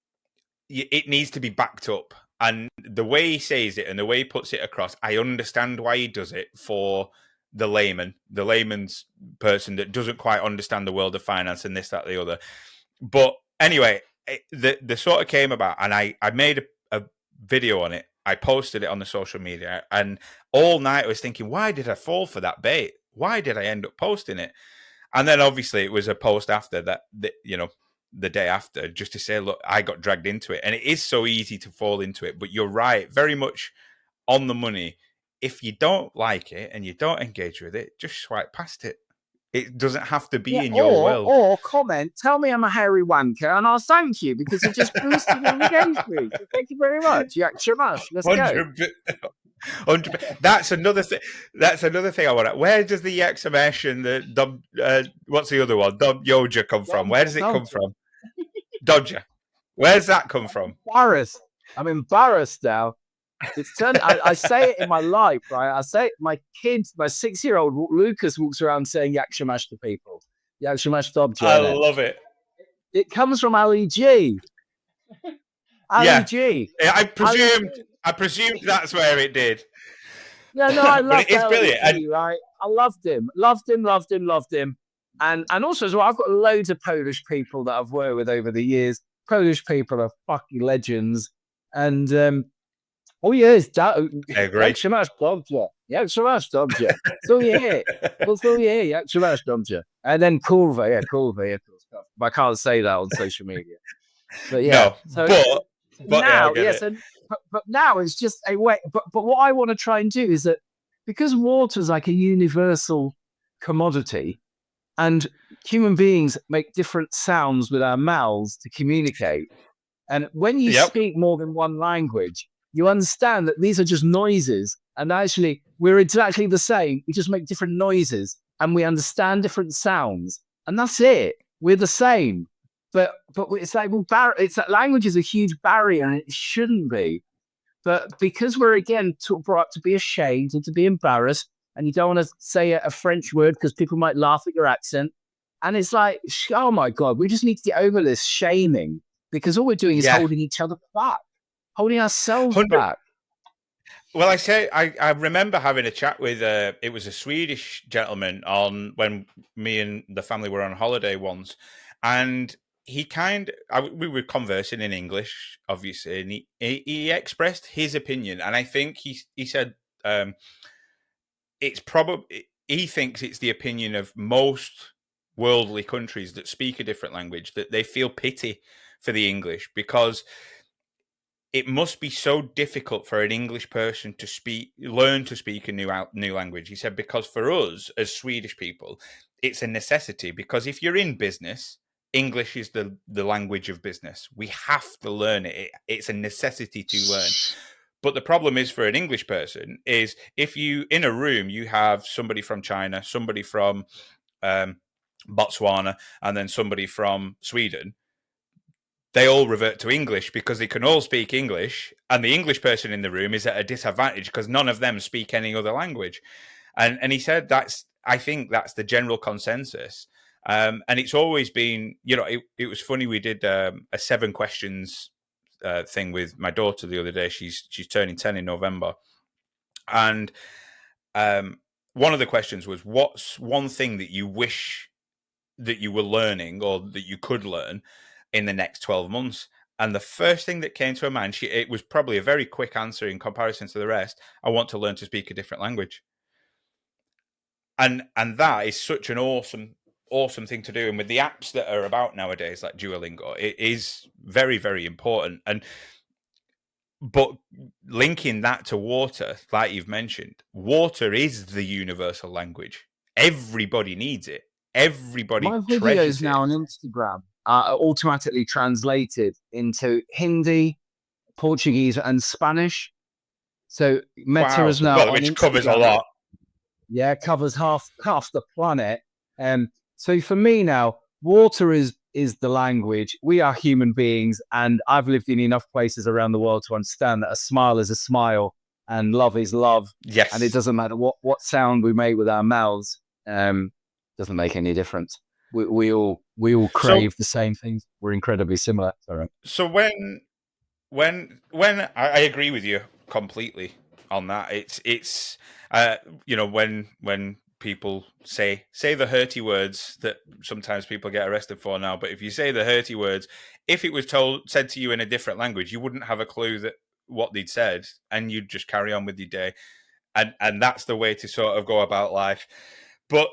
[SPEAKER 1] it needs to be backed up. And the way he says it and the way he puts it across, I understand why he does it for the layman's person that doesn't quite understand the world of finance and this, that, the other. But anyway, the sort of came about, and I made a video on it. I posted it on the social media, and all night I was thinking, why did I fall for that bait? Why did I end up posting it? And then obviously it was a post after that, the day after, just to say, look, I got dragged into it. And it is so easy to fall into it. But you're right, very much on the money. If you don't like it and you don't engage with it, just swipe past it. It doesn't have to be in your world.
[SPEAKER 2] Or comment, tell me I'm a hairy wanker, and I'll thank you because it just boosted your engagement. So thank you very much. Yakshimash. Let's go.
[SPEAKER 1] 100%. That's another thing. That's another thing I want to. Where does the Yakshimash and the what's the other one? Dom Yoja come from? Where does it come from? Dodger. Where's that come from?
[SPEAKER 2] I'm embarrassed now. It's turned. I say it in my life, right? I say it. My kids, my 6-year-old Lucas walks around saying Yakshimash to people. Yakshimash Dobja.
[SPEAKER 1] I love it.
[SPEAKER 2] It comes from Ali G. Ali G.
[SPEAKER 1] I presumed that's where it did.
[SPEAKER 2] Yeah, no, I love
[SPEAKER 1] it's brilliant.
[SPEAKER 2] G, right? I loved him. And also as well, I've got loads of Polish people that I've worked with over the years. Polish people are fucking legends. And oh yes,
[SPEAKER 1] great.
[SPEAKER 2] Yakshimash Dobja. Yakshimash Dobja. So yeah. Yakshimash Dobja. And then Kurva, Kurva. I can't say that on social media. But yeah.
[SPEAKER 1] No,
[SPEAKER 2] so
[SPEAKER 1] but
[SPEAKER 2] now, yes, but now it's just a way. But what I want to try and do is that because water's like a universal commodity, and human beings make different sounds with our mouths to communicate. And when you speak more than one language, you understand that these are just noises. And actually, we're exactly the same. We just make different noises and we understand different sounds. And that's it. We're the same. But it's like, well, it's that language is a huge barrier and it shouldn't be. But because we're, again, brought up to be ashamed and to be embarrassed, and you don't want to say a French word because people might laugh at your accent. And it's like, oh my God, we just need to get over this shaming because all we're doing is holding each other back, holding ourselves back.
[SPEAKER 1] Well, I remember having a chat with it was a Swedish gentleman when me and the family were on holiday once, and we were conversing in English, obviously, and he expressed his opinion, and I think he said it's probably he thinks it's the opinion of most worldly countries that speak a different language that they feel pity for the English because it must be so difficult for an English person to learn to speak a new language. He said, because for us as Swedish people, it's a necessity because if you're in business, English is the language of business. We have to learn it. It's a necessity to learn. But the problem is for an English person is if you, in a room, you have somebody from China, somebody from Botswana, and then somebody from Sweden, they all revert to English because they can all speak English, and the English person in the room is at a disadvantage because none of them speak any other language. And he said I think that's the general consensus. And it's always been, it was funny. We did a 7 questions thing with my daughter the other day. She's turning 10 in November. And one of the questions was, what's one thing that you wish that you were learning or that you could learn in the next 12 months? And the first thing that came to her mind, it was probably a very quick answer in comparison to the rest. I want to learn to speak a different language. And that is such an awesome thing to do. And with the apps that are about nowadays, like Duolingo, it is very, very important. But linking that to water, like you've mentioned, water is the universal language. Everybody needs it. Everybody
[SPEAKER 2] My
[SPEAKER 1] treasures
[SPEAKER 2] videos now on Instagram are automatically translated into Hindi, Portuguese, and Spanish. So Meta is now on
[SPEAKER 1] which
[SPEAKER 2] Instagram.
[SPEAKER 1] Covers a lot.
[SPEAKER 2] Yeah, it covers half the planet. So for me now, water is is the language. We are human beings, and I've lived in enough places around the world to understand that a smile is a smile and love is love, and it
[SPEAKER 1] Yes.
[SPEAKER 2] doesn't matter what sound we make with our mouths. Doesn't make any difference. We all
[SPEAKER 1] So
[SPEAKER 2] crave the same things. We're incredibly similar. Sorry.
[SPEAKER 1] so when I agree with you completely on that. It's uh when people say the hurty words that sometimes people get arrested for now, but if you say the hurty words, if it was said to you in a different language, you wouldn't have a clue that what they'd said, and you'd just carry on with your day. And that's the way to sort of go about life. But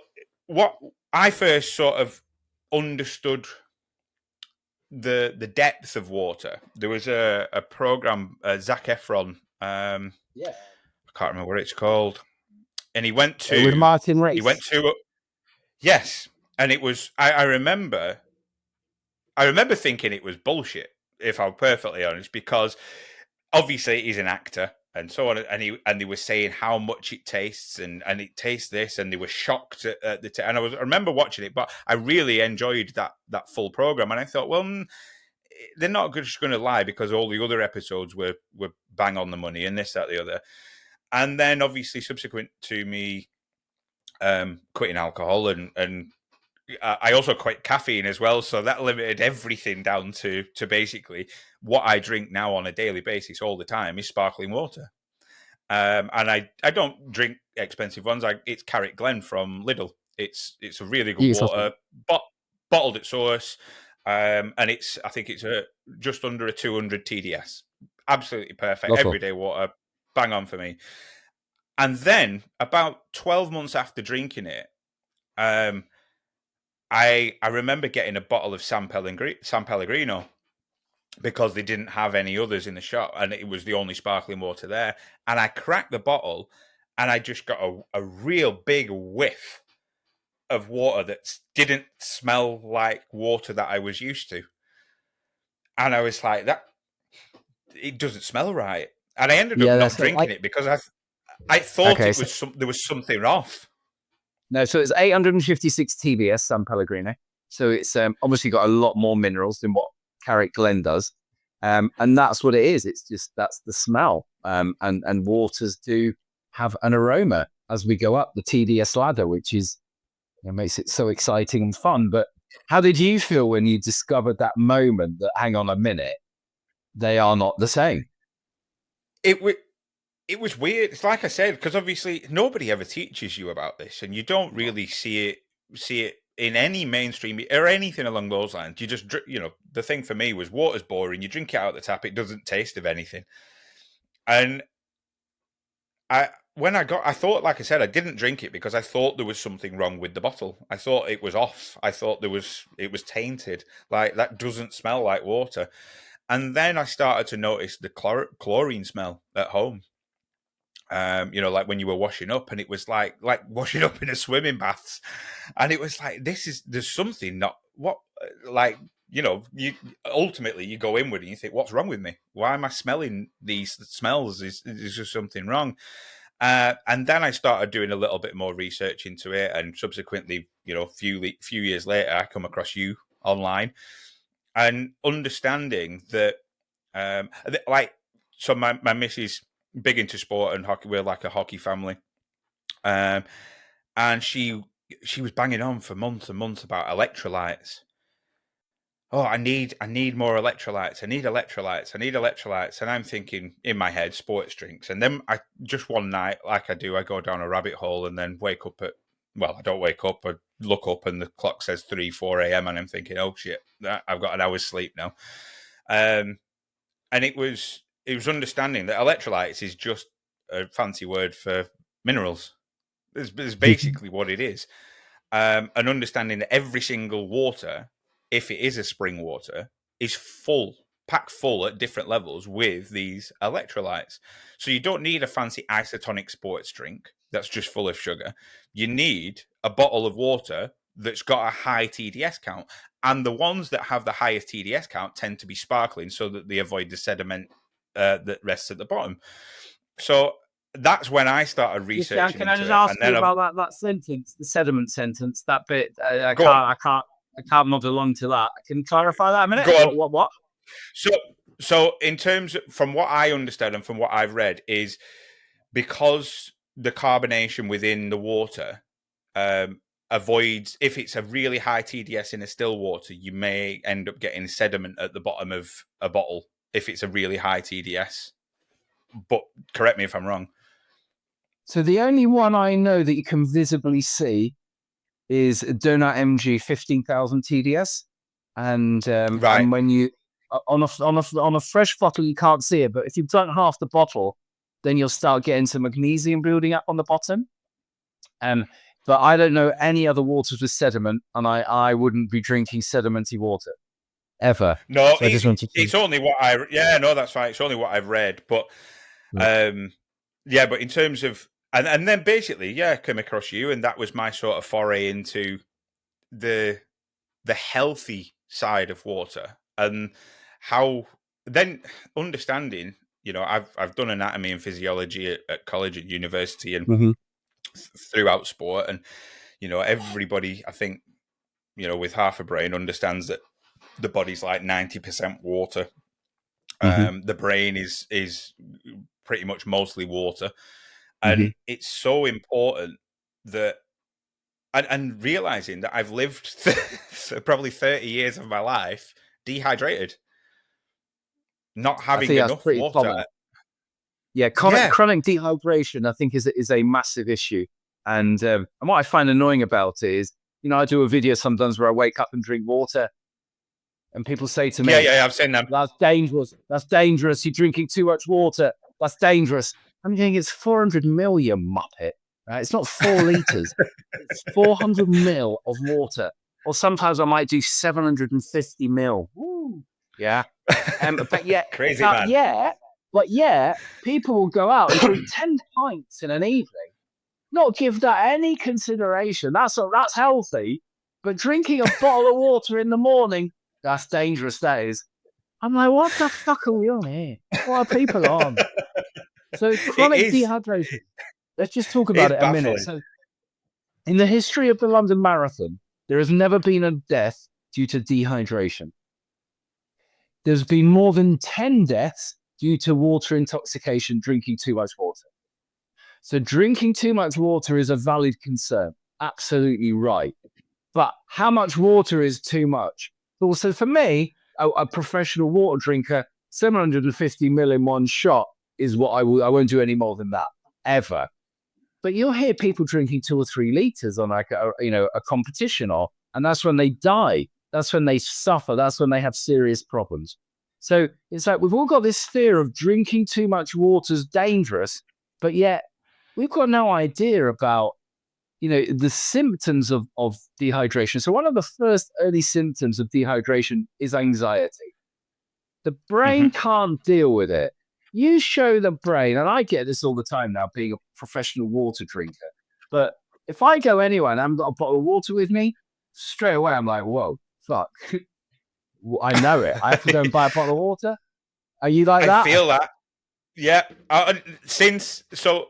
[SPEAKER 1] what I first sort of understood the depth of water. There was a program, Zac Efron.
[SPEAKER 2] Yes.
[SPEAKER 1] I can't remember what it's called, and
[SPEAKER 2] With Martin
[SPEAKER 1] he went
[SPEAKER 2] Race.
[SPEAKER 1] to yes, and it was I remember thinking it was bullshit, if I'm perfectly honest, because obviously he's an actor and so on, and they were saying how much it tastes, and it tastes this, and they were shocked at and I remember watching it, but I really enjoyed that full program, and I thought, well, they're not just going to lie, because all the other episodes were bang on the money and this, that, the other. And then obviously subsequent to me quitting alcohol, and I also quit caffeine as well, so that limited everything down to basically what I drink now on a daily basis all the time is sparkling water. And I don't drink expensive ones. It's Carrot Glen from Lidl. It's a really good
[SPEAKER 2] Yes, awesome.
[SPEAKER 1] water, but bottled at source, and I think it's just under a 200 TDS. Absolutely perfect,
[SPEAKER 2] Lovely.
[SPEAKER 1] everyday water, bang on for me. And then about 12 months after drinking it, um, I remember getting a bottle of San Pellegrino, because they didn't have any others in the shop, and it was the only sparkling water there. And I cracked the bottle, and I just got a real big whiff of water that didn't smell like water that I was used to. And I was like, that it doesn't smell right. And I ended up
[SPEAKER 2] Yeah,
[SPEAKER 1] not
[SPEAKER 2] that's it. Like,
[SPEAKER 1] drinking it because I thought
[SPEAKER 2] okay,
[SPEAKER 1] it
[SPEAKER 2] so
[SPEAKER 1] was there was something off.
[SPEAKER 2] no, so it's 856 TBS San Pellegrino. So it's obviously got a lot more minerals than what Carrot Glen does. And that's what it is. It's just that's the smell. And waters do have an aroma as we go up the TDS ladder, which is makes it so exciting and fun. But how did you feel when you discovered that moment that hang on a minute, they are not the same?
[SPEAKER 1] It was it was weird. It's like I said, because obviously nobody ever teaches you about this, and you don't
[SPEAKER 2] No.
[SPEAKER 1] really see it in any mainstream or anything along those lines. You just the thing for me was water's boring. You drink it out of the tap, it doesn't taste of anything. And I thought, like I said, I didn't drink it because I thought there was something wrong with the bottle. I thought it was off. I thought it was tainted. Like, that doesn't smell like water. And then I started to notice the chlorine smell at home. Like when you were washing up, and it was like washing up in a swimming baths, and it was like, there's something not what like you ultimately you go inward and you think, what's wrong with me? Why am I smelling these smells? Is just something wrong? And then I started doing a little bit more research into it, and subsequently, few years later, I come across you online, and understanding that, like, so my missus big into sport and hockey. We're like a hockey family, um, and she was banging on for months and months about electrolytes. Oh, I need more electrolytes. I need electrolytes. I need electrolytes. And I'm thinking in my head, sports drinks. And then I just one night, like I do, I go down a rabbit hole and then wake up I don't wake up. I look up and the clock says 3, 4 a.m. and I'm thinking, oh shit, I've got an hour's sleep now. And it was understanding that electrolytes is just a fancy word for minerals. It's basically what it is. And understanding that every single water, if it is a spring water, is packed full at different levels with these electrolytes. So you don't need a fancy isotonic sports drink that's just full of sugar. You need a bottle of water that's got a high TDS count. And the ones that have the highest TDS count tend to be sparkling, so that they avoid the sediment that rests at the bottom. So that's when I started
[SPEAKER 2] Just, Dan,
[SPEAKER 1] researching
[SPEAKER 2] can I
[SPEAKER 1] into
[SPEAKER 2] just
[SPEAKER 1] it. And
[SPEAKER 2] ask you
[SPEAKER 1] then
[SPEAKER 2] about that sentence, the sediment sentence? That bit, I
[SPEAKER 1] go on.
[SPEAKER 2] can't. I can't nod along to that. Can you clarify that a minute?
[SPEAKER 1] Go on.
[SPEAKER 2] What?
[SPEAKER 1] So, so in terms from what I understand and from what I've read is because the carbonation within the water avoids, if it's a really high TDS in a still water, you may end up getting sediment at the bottom of a bottle if it's a really high TDS. But correct me if I'm wrong.
[SPEAKER 2] So the only one I know that you can visibly see is Donut MG 15,000 TDS, and
[SPEAKER 1] Right.
[SPEAKER 2] when you on a fresh bottle you can't see it, but if you've drunk half the bottle, then you'll start getting some magnesium building up on the bottom. But I don't know any other waters with sediment, and I wouldn't be drinking sedimenty water ever.
[SPEAKER 1] No,
[SPEAKER 2] So I just wanted to.
[SPEAKER 1] it's only what I. Yeah, no, that's fine. It's only what I've read, but yeah, but in terms of and then basically, yeah, came across you, and that was my sort of foray into the healthy side of water and how then understanding. You know, I've done anatomy and physiology at college and university and
[SPEAKER 2] Mhm.
[SPEAKER 1] throughout sport, and you know, everybody I think with half a brain understands that the body's like 90% water.
[SPEAKER 2] Mhm.
[SPEAKER 1] The brain is pretty much mostly water, and
[SPEAKER 2] Mhm.
[SPEAKER 1] it's so important that and realizing that I've lived probably 30 years of my life dehydrated, not
[SPEAKER 2] I
[SPEAKER 1] having
[SPEAKER 2] think that's
[SPEAKER 1] enough
[SPEAKER 2] pretty
[SPEAKER 1] water.
[SPEAKER 2] common. Yeah,
[SPEAKER 1] Yeah,
[SPEAKER 2] chronic dehydration, I think, is a massive issue. And what I find annoying about it is, I do a video sometimes where I wake up and drink water, and people say to
[SPEAKER 1] yeah,
[SPEAKER 2] me,
[SPEAKER 1] yeah. I've seen them.
[SPEAKER 2] "That's dangerous. That's dangerous. You're drinking too much water. That's dangerous." I'm thinking it's 400 mil, you muppet. Right? It's not 4 liters. It's 400 mil of water. Or sometimes I might do 750 mil. Woo. Yeah. But yet,
[SPEAKER 1] Crazy
[SPEAKER 2] but
[SPEAKER 1] man.
[SPEAKER 2] yet, but yet, people will go out and drink 10 pints in an evening, not give that any consideration. That's healthy. But drinking a bottle of water in the morning, that's dangerous, that is. I'm like, what the fuck are we on here? What are people on? So
[SPEAKER 1] It
[SPEAKER 2] chronic
[SPEAKER 1] is.
[SPEAKER 2] dehydration. Let's just talk
[SPEAKER 1] It is
[SPEAKER 2] about it a minute.
[SPEAKER 1] baffling.
[SPEAKER 2] So in the history of the London Marathon, there has never been a death due to dehydration. There's been more than 10 deaths due to water intoxication, drinking too much water. So drinking too much water is a valid concern. Absolutely right. But how much water is too much? Also, for me, a professional water drinker, 750 ml in one shot is what I will. I won't do any more than that ever. But you'll hear people drinking 2 or 3 liters on like a competition, and that's when they die. That's when they suffer. That's when they have serious problems. So it's like we've all got this fear of drinking too much water is dangerous, but yet we've got no idea about the symptoms of dehydration. So one of the first early symptoms of dehydration is anxiety. The brain
[SPEAKER 1] Hmm.
[SPEAKER 2] can't deal with it. You show the brain, and I get this all the time now, being a professional water drinker. But if I go anywhere and I've got a bottle of water with me, straight away I'm like, whoa, fuck. I know it. I have to go and buy a bottle of water. Are you like
[SPEAKER 1] I
[SPEAKER 2] that?
[SPEAKER 1] feel that. Yeah. Since so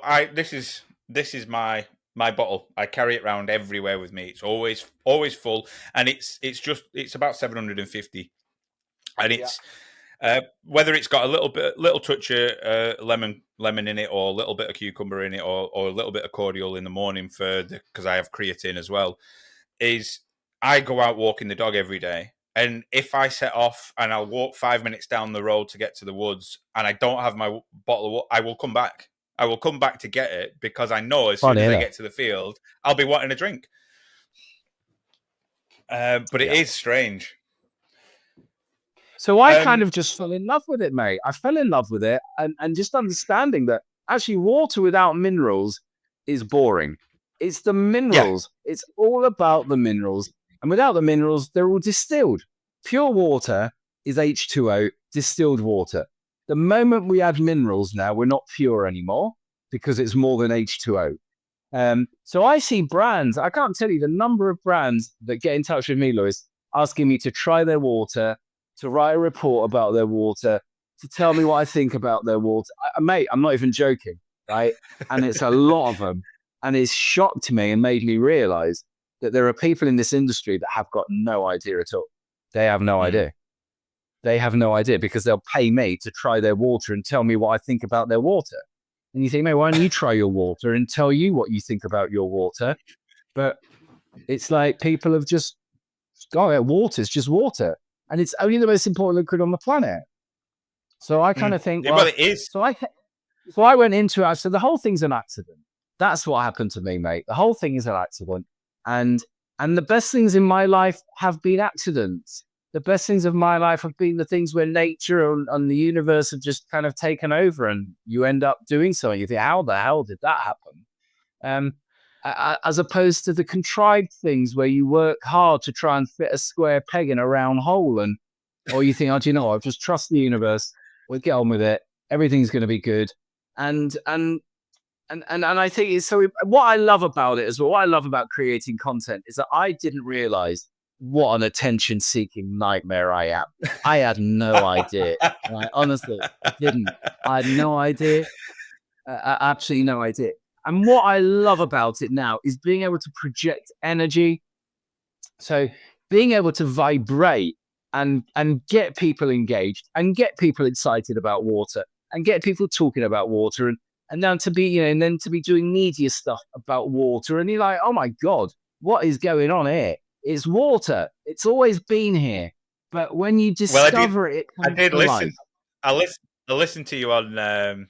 [SPEAKER 1] I this is my bottle. I carry it around everywhere with me. It's always full, and it's about 750, and
[SPEAKER 2] Yeah.
[SPEAKER 1] it's whether it's got a little touch of lemon in it, or a little bit of cucumber in it, or a little bit of cordial in the morning because I have creatine as well. Is I go out walking the dog every day, and if I set off and I'll walk 5 minutes down the road to get to the woods, and I don't have my bottle of water, I will come back. I will come back to get it because I know as soon
[SPEAKER 2] Funny,
[SPEAKER 1] as I
[SPEAKER 2] isn't it?
[SPEAKER 1] get to the field, I'll be wanting a drink. But it
[SPEAKER 2] Yeah.
[SPEAKER 1] is strange.
[SPEAKER 2] So I kind
[SPEAKER 1] Um,
[SPEAKER 2] of just fell in love with it, mate. I fell in love with it, and just understanding that actually water without minerals is boring. It's the
[SPEAKER 1] yeah,
[SPEAKER 2] minerals. It's all about the minerals. And without the minerals, they're all distilled. Pure water is H2O, distilled water. The moment we add minerals now, we're not pure anymore because it's more than H2O. So I see brands, I can't tell you the number of brands that get in touch with me, Lewis, asking me to try their water, to write a report about their water, to tell me what I think about their water. Mate, I'm not even joking, right? And it's a lot of them. And it's shocked me and made me realize that there are people in this industry that have got no idea at all. They have no idea. They have no idea because they'll pay me to try their water and tell me what I think about their water. And you think, mate, why don't you try your water and tell you what you think about your water? But it's like people have just, water's just water. And it's only the most important liquid on the planet. So I kind of think,
[SPEAKER 1] Well, it is.
[SPEAKER 2] So I went into it. I said, the whole thing's an accident. That's what happened to me, mate. The whole thing is an accident. And the best things in my life have been accidents. The best things of my life have been the things where nature and the universe have just kind of taken over, and you end up doing something. You think, how the hell did that happen? As opposed to the contrived things where you work hard to try and fit a square peg in a round hole, or you think, oh, do you know, I'll just trust the universe. We'll get on with it. Everything's going to be good. And I think it's so. What I love about it is what I love about creating content is that I didn't realize what an attention-seeking nightmare I am. I had no idea. Right? Honestly, I didn't. I had no idea. Absolutely no idea. And what I love about it now is being able to project energy. So being able to vibrate and get people engaged and get people excited about water and get people talking about water and then to be, and then to be doing media stuff about water. And you're like, oh my God, what is going on here? It's water. It's always been here. But when you discover it comes
[SPEAKER 1] I did
[SPEAKER 2] to
[SPEAKER 1] listen.
[SPEAKER 2] life.
[SPEAKER 1] I listened to you on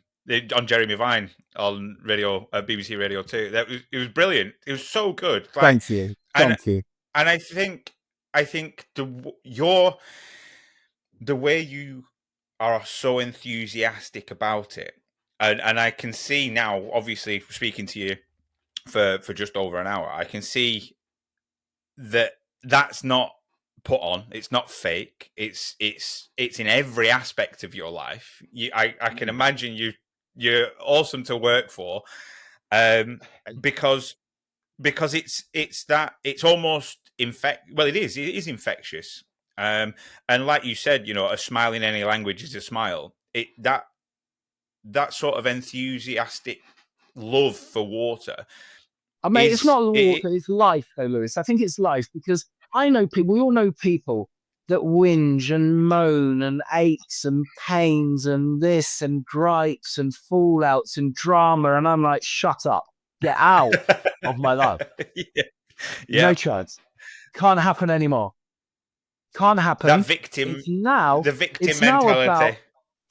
[SPEAKER 1] Jeremy Vine on radio, BBC Radio 2. It was brilliant. It was so good. Like,
[SPEAKER 2] Thank you.
[SPEAKER 1] and
[SPEAKER 2] Thank you.
[SPEAKER 1] and I think the way you are so enthusiastic about it, and I can see now, obviously speaking to you for just over an hour, I can see that that's not put on. It's not fake. It's in every aspect of your life. I can imagine you're awesome to work for, because it's almost it is infectious. And like you said, a smile in any language is a smile. That sort of enthusiastic love for water
[SPEAKER 2] I mean, it's
[SPEAKER 1] is
[SPEAKER 2] not
[SPEAKER 1] it.
[SPEAKER 2] water, it's life, though, Lewis. I think it's life because I know people, we all know people that whinge and moan and aches and pains and this and gripes and fallouts and drama. And I'm like, shut up, get out of my life.
[SPEAKER 1] Yeah.
[SPEAKER 2] No
[SPEAKER 1] Yeah.
[SPEAKER 2] chance. Can't happen anymore. Can't happen.
[SPEAKER 1] The victim
[SPEAKER 2] It's now about,
[SPEAKER 1] mentality.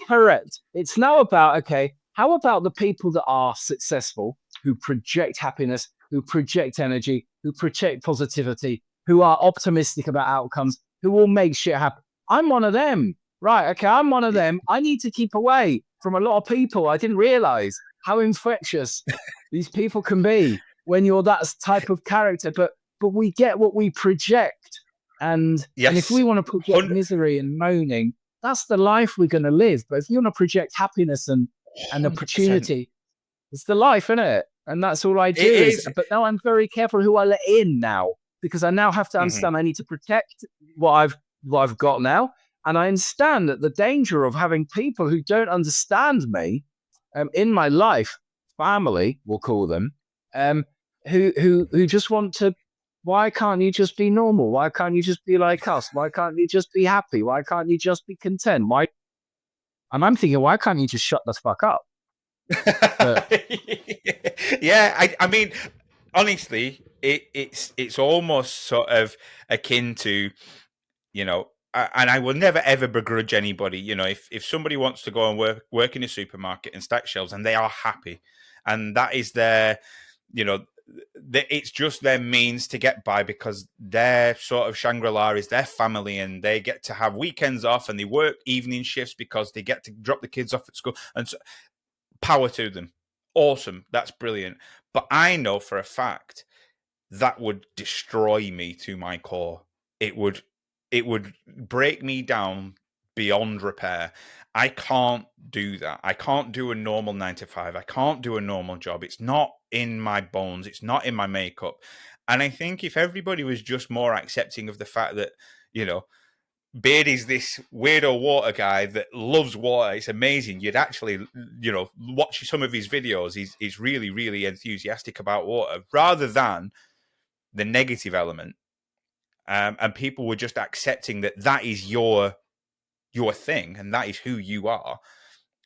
[SPEAKER 2] correct. It's now about, okay, how about the people that are successful, who project happiness, who project energy, who project positivity, who are optimistic about outcomes, who will make shit happen? I'm one of them. Right. Okay. I'm one of them. I need to keep away from a lot of people. I didn't realize how infectious these people can be when you're that type of character. But we get what we project. And if we
[SPEAKER 1] Yes.
[SPEAKER 2] want to project misery and moaning, that's the life we're going to live. But if you want to project happiness and
[SPEAKER 1] 100%.
[SPEAKER 2] opportunity, it's the life, isn't it? And that's all I do
[SPEAKER 1] It
[SPEAKER 2] is,
[SPEAKER 1] is.
[SPEAKER 2] but now I'm very careful who I let in now, because I now have to understand I need to protect what I've got now. And I understand that the danger of having people who don't understand me in my life, family, we'll call them, who just want to. Why can't you just be normal? Why can't you just be like us? Why can't you just be happy? Why can't you just be content? Why? And I'm thinking, why can't you just shut the fuck up? But
[SPEAKER 1] Yeah, I mean, honestly, it's almost sort of akin to, and I will never ever begrudge anybody. If somebody wants to go and work in a supermarket and stack shelves and they are happy, and that is their, it's just their means to get by, because their sort of Shangri-La is their family, and they get to have weekends off and they work evening shifts because they get to drop the kids off at school, and so, power to them. Awesome. That's brilliant. But I know for a fact that would destroy me to my core. It would break me down beyond repair. I can't do that. I can't do a normal 9 to 5. I can't do a normal job. It's not in my bones. It's not in my makeup. And I think if everybody was just more accepting of the fact that, Beard is this weirdo water guy that loves water. It's amazing. You'd actually, watch some of his videos. He's really, really enthusiastic about water, rather than the negative element, and people were just accepting that that is your thing and that is who you are.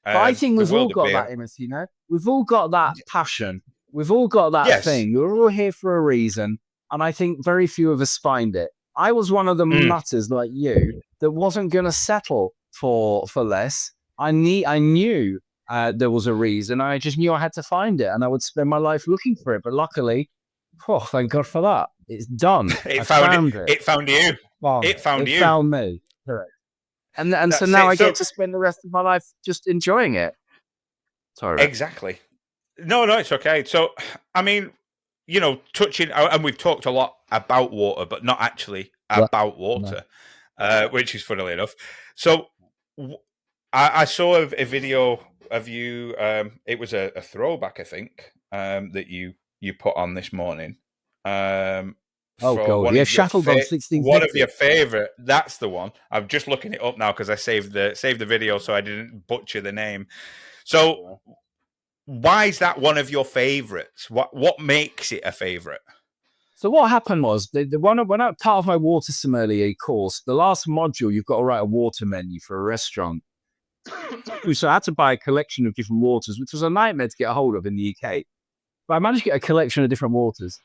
[SPEAKER 2] But I think
[SPEAKER 1] The
[SPEAKER 2] we've all
[SPEAKER 1] world of
[SPEAKER 2] got
[SPEAKER 1] beer,
[SPEAKER 2] that in us, you know? We've all got that passion. We've all got that
[SPEAKER 1] yes.
[SPEAKER 2] thing. We're all here for a reason. And I think very few of us find it. I was one of the
[SPEAKER 1] Mm.
[SPEAKER 2] nutters like you that wasn't going to settle for less. I knew there was a reason. I just knew I had to find it, and I would spend my life looking for it. But luckily, oh, thank God for that. It's done. I
[SPEAKER 1] It found it.
[SPEAKER 2] found it.
[SPEAKER 1] It found you.
[SPEAKER 2] Found
[SPEAKER 1] It
[SPEAKER 2] it.
[SPEAKER 1] found
[SPEAKER 2] It
[SPEAKER 1] you.
[SPEAKER 2] found me. Correct. And so
[SPEAKER 1] That's
[SPEAKER 2] now
[SPEAKER 1] it.
[SPEAKER 2] I get
[SPEAKER 1] So
[SPEAKER 2] to spend the rest of my life just enjoying it. Sorry, Rick.
[SPEAKER 1] exactly. No, it's okay. So, I mean, touching, and we've talked a lot about water, but not actually
[SPEAKER 2] Well,
[SPEAKER 1] about
[SPEAKER 2] no.
[SPEAKER 1] water, which is funnily enough. So, I saw a video of you. It was a throwback, I think, that you put on this morning.
[SPEAKER 2] Oh
[SPEAKER 1] For
[SPEAKER 2] God, yeah, shuttled on
[SPEAKER 1] one of
[SPEAKER 2] 1650.
[SPEAKER 1] your favorite. That's the one. I'm just looking it up now because I saved the video so I didn't butcher the name. So why is that one of your favorites? What makes it a favorite?
[SPEAKER 2] So what happened was the one when I part of my water sommelier course, the last module you've got to write a water menu for a restaurant. So I had to buy a collection of different waters, which was a nightmare to get a hold of in the UK. But I managed to get a collection of different waters,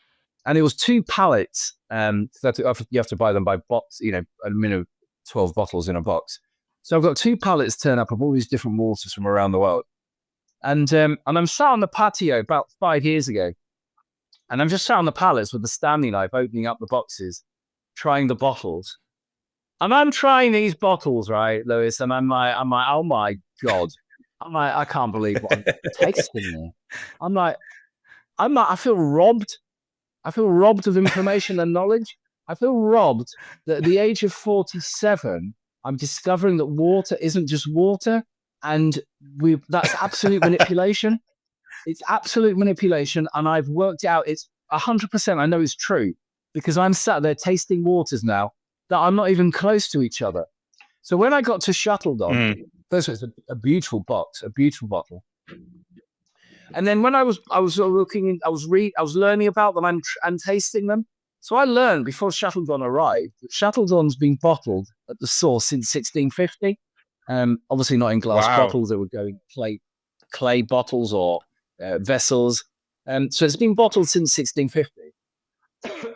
[SPEAKER 2] and it was 2 pallets. So you have to buy them by box, a minimum 12 bottles in a box. So I've got 2 pallets turn up of all these different waters from around the world, and I'm sat on the patio about 5 years ago, and I'm just sat on the pallets with the Stanley knife, opening up the boxes, trying the bottles, and I'm trying these bottles, right, Lewis, and I'm like, oh my God, I'm like, I can't believe what I'm tasting here. I'm like, I feel robbed. I feel robbed of information and knowledge. I feel robbed that at the age of 47, I'm discovering that water isn't just water, and that's absolute manipulation. It's absolute manipulation, and I've worked out it's 100%. I know it's true because I'm sat there tasting waters now that I'm not even close to each other. So when I got to Shuttledon,
[SPEAKER 1] Mm.
[SPEAKER 2] first of all, it's a beautiful box, a beautiful bottle. And then when I was looking, I was learning about them and tasting them. So I learned before Shuttledon arrived that Shuttledon's been bottled at the source since 1650. Obviously not in glass
[SPEAKER 1] Wow.
[SPEAKER 2] bottles; they would go in clay bottles or vessels. So it's been bottled since 1650,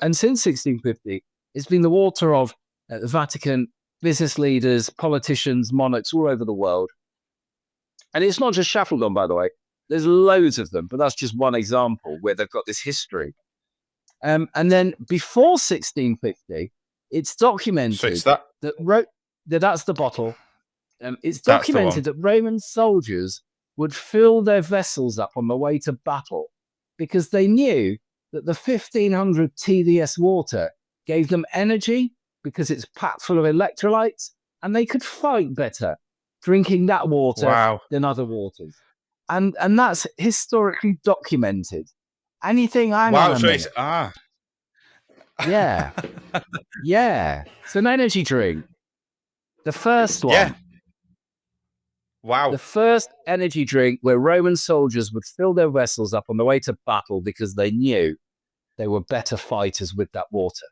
[SPEAKER 2] and since 1650, it's been the water of the Vatican, business leaders, politicians, monarchs all over the world. And it's not just Shuttledon, by the way. There's loads of them, but that's just one example where they've got this history. And then before 1650, it's
[SPEAKER 1] So it's
[SPEAKER 2] documented
[SPEAKER 1] that.
[SPEAKER 2] that's the bottle. It's
[SPEAKER 1] That's the one.
[SPEAKER 2] documented that Roman soldiers would fill their vessels up on the way to battle because they knew that the 1500 TDS water gave them energy because it's packed full of electrolytes, and they could fight better drinking that water
[SPEAKER 1] Wow.
[SPEAKER 2] than other waters. And that's historically documented. Anything, hang on
[SPEAKER 1] Wow.
[SPEAKER 2] a
[SPEAKER 1] So it's
[SPEAKER 2] minute. Yeah, yeah. It's an energy drink. The first
[SPEAKER 1] yeah.
[SPEAKER 2] one. The
[SPEAKER 1] Wow.
[SPEAKER 2] first energy drink where Roman soldiers would fill their vessels up on the way to battle because they knew they were better fighters with that water.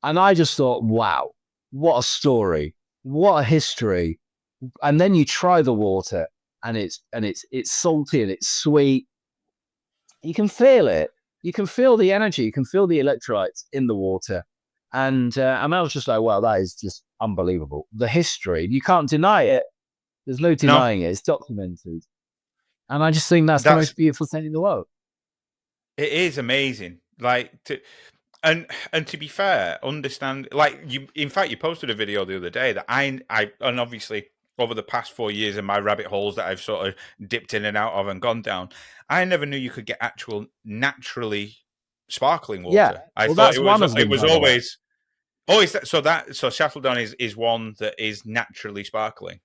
[SPEAKER 2] And I just thought, wow, what a story, what a history. And then you try the water, and it's salty and it's sweet. You can feel it. You can feel the energy. You can feel the electrolytes in the water. And I was just like, wow, that is just unbelievable. The history, you can't deny it. There's no
[SPEAKER 1] No,
[SPEAKER 2] denying it. It's documented. And I just think that's the
[SPEAKER 1] that's
[SPEAKER 2] most beautiful thing in the world.
[SPEAKER 1] it is amazing. Like and to be fair, understand like you. In fact, you posted a video the other day that I and obviously over the past 4 years and my rabbit holes that I've sort of dipped in and out of and gone down, I never knew you could get actual naturally sparkling
[SPEAKER 2] Yeah.
[SPEAKER 1] water. I
[SPEAKER 2] Well,
[SPEAKER 1] thought
[SPEAKER 2] that's one of
[SPEAKER 1] it
[SPEAKER 2] them,
[SPEAKER 1] was
[SPEAKER 2] by the way.
[SPEAKER 1] always. Oh, is that so? So Shuttledon is one that is naturally sparkling.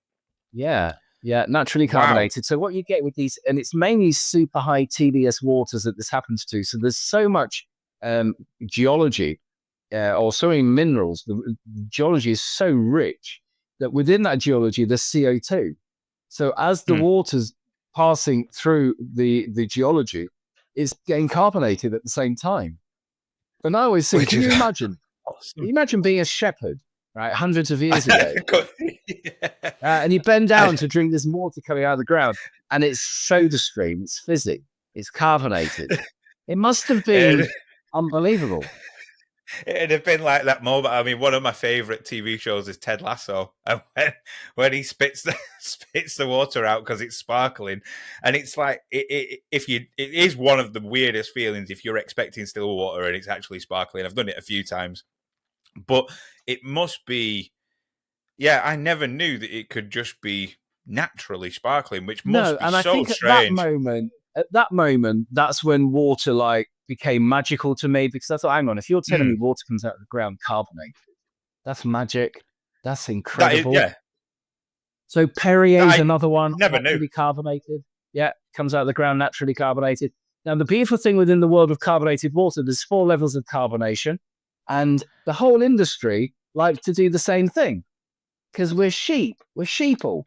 [SPEAKER 2] Yeah. Yeah. Naturally
[SPEAKER 1] Wow.
[SPEAKER 2] carbonated. So what you get with these, and it's mainly super high TDS waters that this happens to. So there's so much geology or so many minerals. The geology is so rich that within that geology, there's CO2. So as the
[SPEAKER 1] Hmm.
[SPEAKER 2] water's passing through the geology, it's getting carbonated at the same time. And I always think,
[SPEAKER 1] which
[SPEAKER 2] can
[SPEAKER 1] is
[SPEAKER 2] you imagine? Can you
[SPEAKER 1] awesome.
[SPEAKER 2] imagine being a shepherd, right, hundreds of years ago,
[SPEAKER 1] Yeah.
[SPEAKER 2] and you bend down to drink this water coming out of the ground, and it's soda stream, it's fizzy, it's carbonated. It must have been
[SPEAKER 1] It'd,
[SPEAKER 2] unbelievable.
[SPEAKER 1] it'd have been like that moment. I mean, one of my favorite TV shows is Ted Lasso, and when he spits the water out because it's sparkling, and it's like it is one of the weirdest feelings if you're expecting still water and it's actually sparkling. I've done it a few times, but it must be. Yeah, I never knew that it could just be naturally sparkling, which
[SPEAKER 2] No,
[SPEAKER 1] must be
[SPEAKER 2] and I
[SPEAKER 1] so
[SPEAKER 2] think
[SPEAKER 1] strange.
[SPEAKER 2] at that moment, that's when water like became magical to me because I thought, hang on, if you're telling me
[SPEAKER 1] Mm.
[SPEAKER 2] water comes out of the ground carbonated, that's magic. That's
[SPEAKER 1] That is,
[SPEAKER 2] incredible.
[SPEAKER 1] yeah,
[SPEAKER 2] So
[SPEAKER 1] that
[SPEAKER 2] Perrier's
[SPEAKER 1] I
[SPEAKER 2] another one,
[SPEAKER 1] never knew.
[SPEAKER 2] naturally carbonated. Yeah, comes out of the ground naturally carbonated. Now, the beautiful thing within the world of carbonated water, there's 4 levels of carbonation, and the whole industry like to do the same thing because we're sheep, we're sheeple,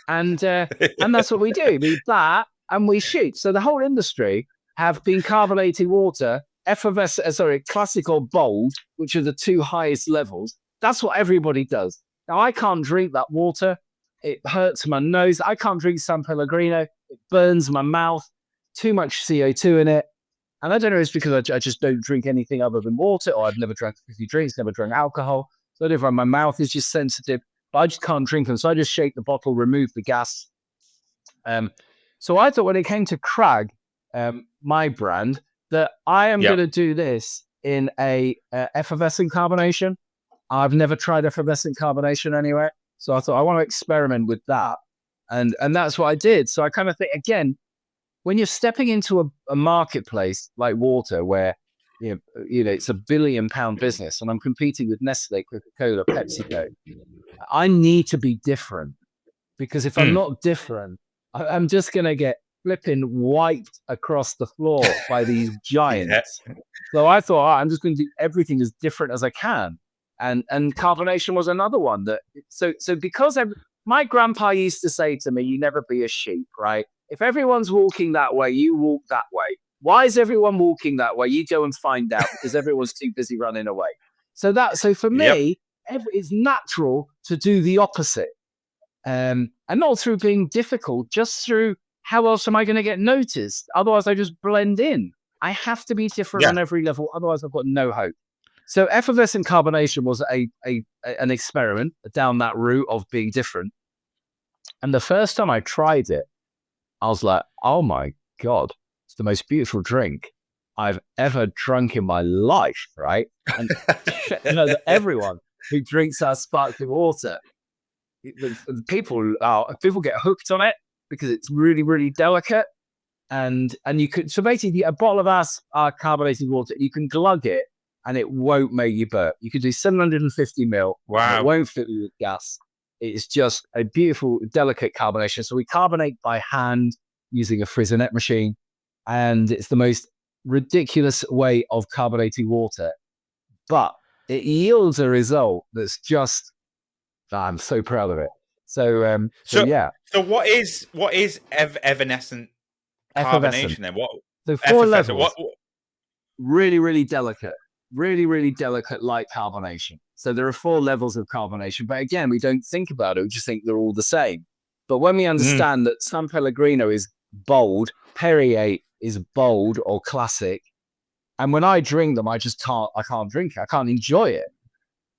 [SPEAKER 2] and that's what we do. We bat and we shoot. So the whole industry have been carbonated water, classic or bold, which are the 2 highest levels. That's what everybody does. Now I can't drink that water. It hurts my nose. I can't drink San Pellegrino. It burns my mouth. Too much CO2 in it. And I don't know if it's because I just don't drink anything other than water, or I've never drank fizzy drinks, never drank alcohol. So I don't know if my mouth is just sensitive, but I just can't drink them. So I just shake the bottle, remove the gas. So I thought when it came to Crag, my brand, that I am going
[SPEAKER 1] Yep.
[SPEAKER 2] to do this in a effervescent carbonation. I've never tried effervescent carbonation anywhere. So I thought I want to experiment with that. And that's what I did. So I kind of think, again, when you're stepping into a marketplace like water where it's £1 billion business and I'm competing with Nestle, Coca-Cola, PepsiCo, I need to be different because if I'm
[SPEAKER 1] Mm.
[SPEAKER 2] not different, I'm just going to get flipping wiped across the floor by these
[SPEAKER 1] Yeah.
[SPEAKER 2] giants. So I thought, I'm just going to do everything as different as I can. And carbonation was another one that, so because my grandpa used to say to me, you never be a sheep, right? If everyone's walking that way, you walk that way. Why is everyone walking that way? You go and find out because everyone's too busy running away. So for
[SPEAKER 1] Yep.
[SPEAKER 2] me, it's natural to do the opposite. And not through being difficult, just through how else am I going to get noticed? Otherwise, I just blend in. I have to be different
[SPEAKER 1] Yeah.
[SPEAKER 2] on every level. Otherwise, I've got no hope. So effervescent carbonation was an experiment down that route of being different. And the first time I tried it, I was like, oh my God, it's the most beautiful drink I've ever drunk in my life, right? And that everyone who drinks our sparkling water, people get hooked on it because it's really, really delicate. And you could, so basically a bottle of our carbonated water, you can glug it and it won't make you burp. You could do 750 mil and it
[SPEAKER 1] Wow.
[SPEAKER 2] won't fill you with gas. It's just a beautiful, delicate carbonation. So we carbonate by hand using a Frisonette machine. And it's the most ridiculous way of carbonating water. But it yields a result that's just, I'm so proud of it. So yeah.
[SPEAKER 1] So what is evanescent
[SPEAKER 2] Effervescent.
[SPEAKER 1] carbonation then? What
[SPEAKER 2] So 4
[SPEAKER 1] effervescent?
[SPEAKER 2] levels. Really, really delicate, light carbonation. So there are 4 levels of carbonation, but again, we don't think about it. We just think they're all the same. But when we understand that San Pellegrino is bold, Perrier is bold or classic, and when I drink them, I can't drink it. I can't enjoy it.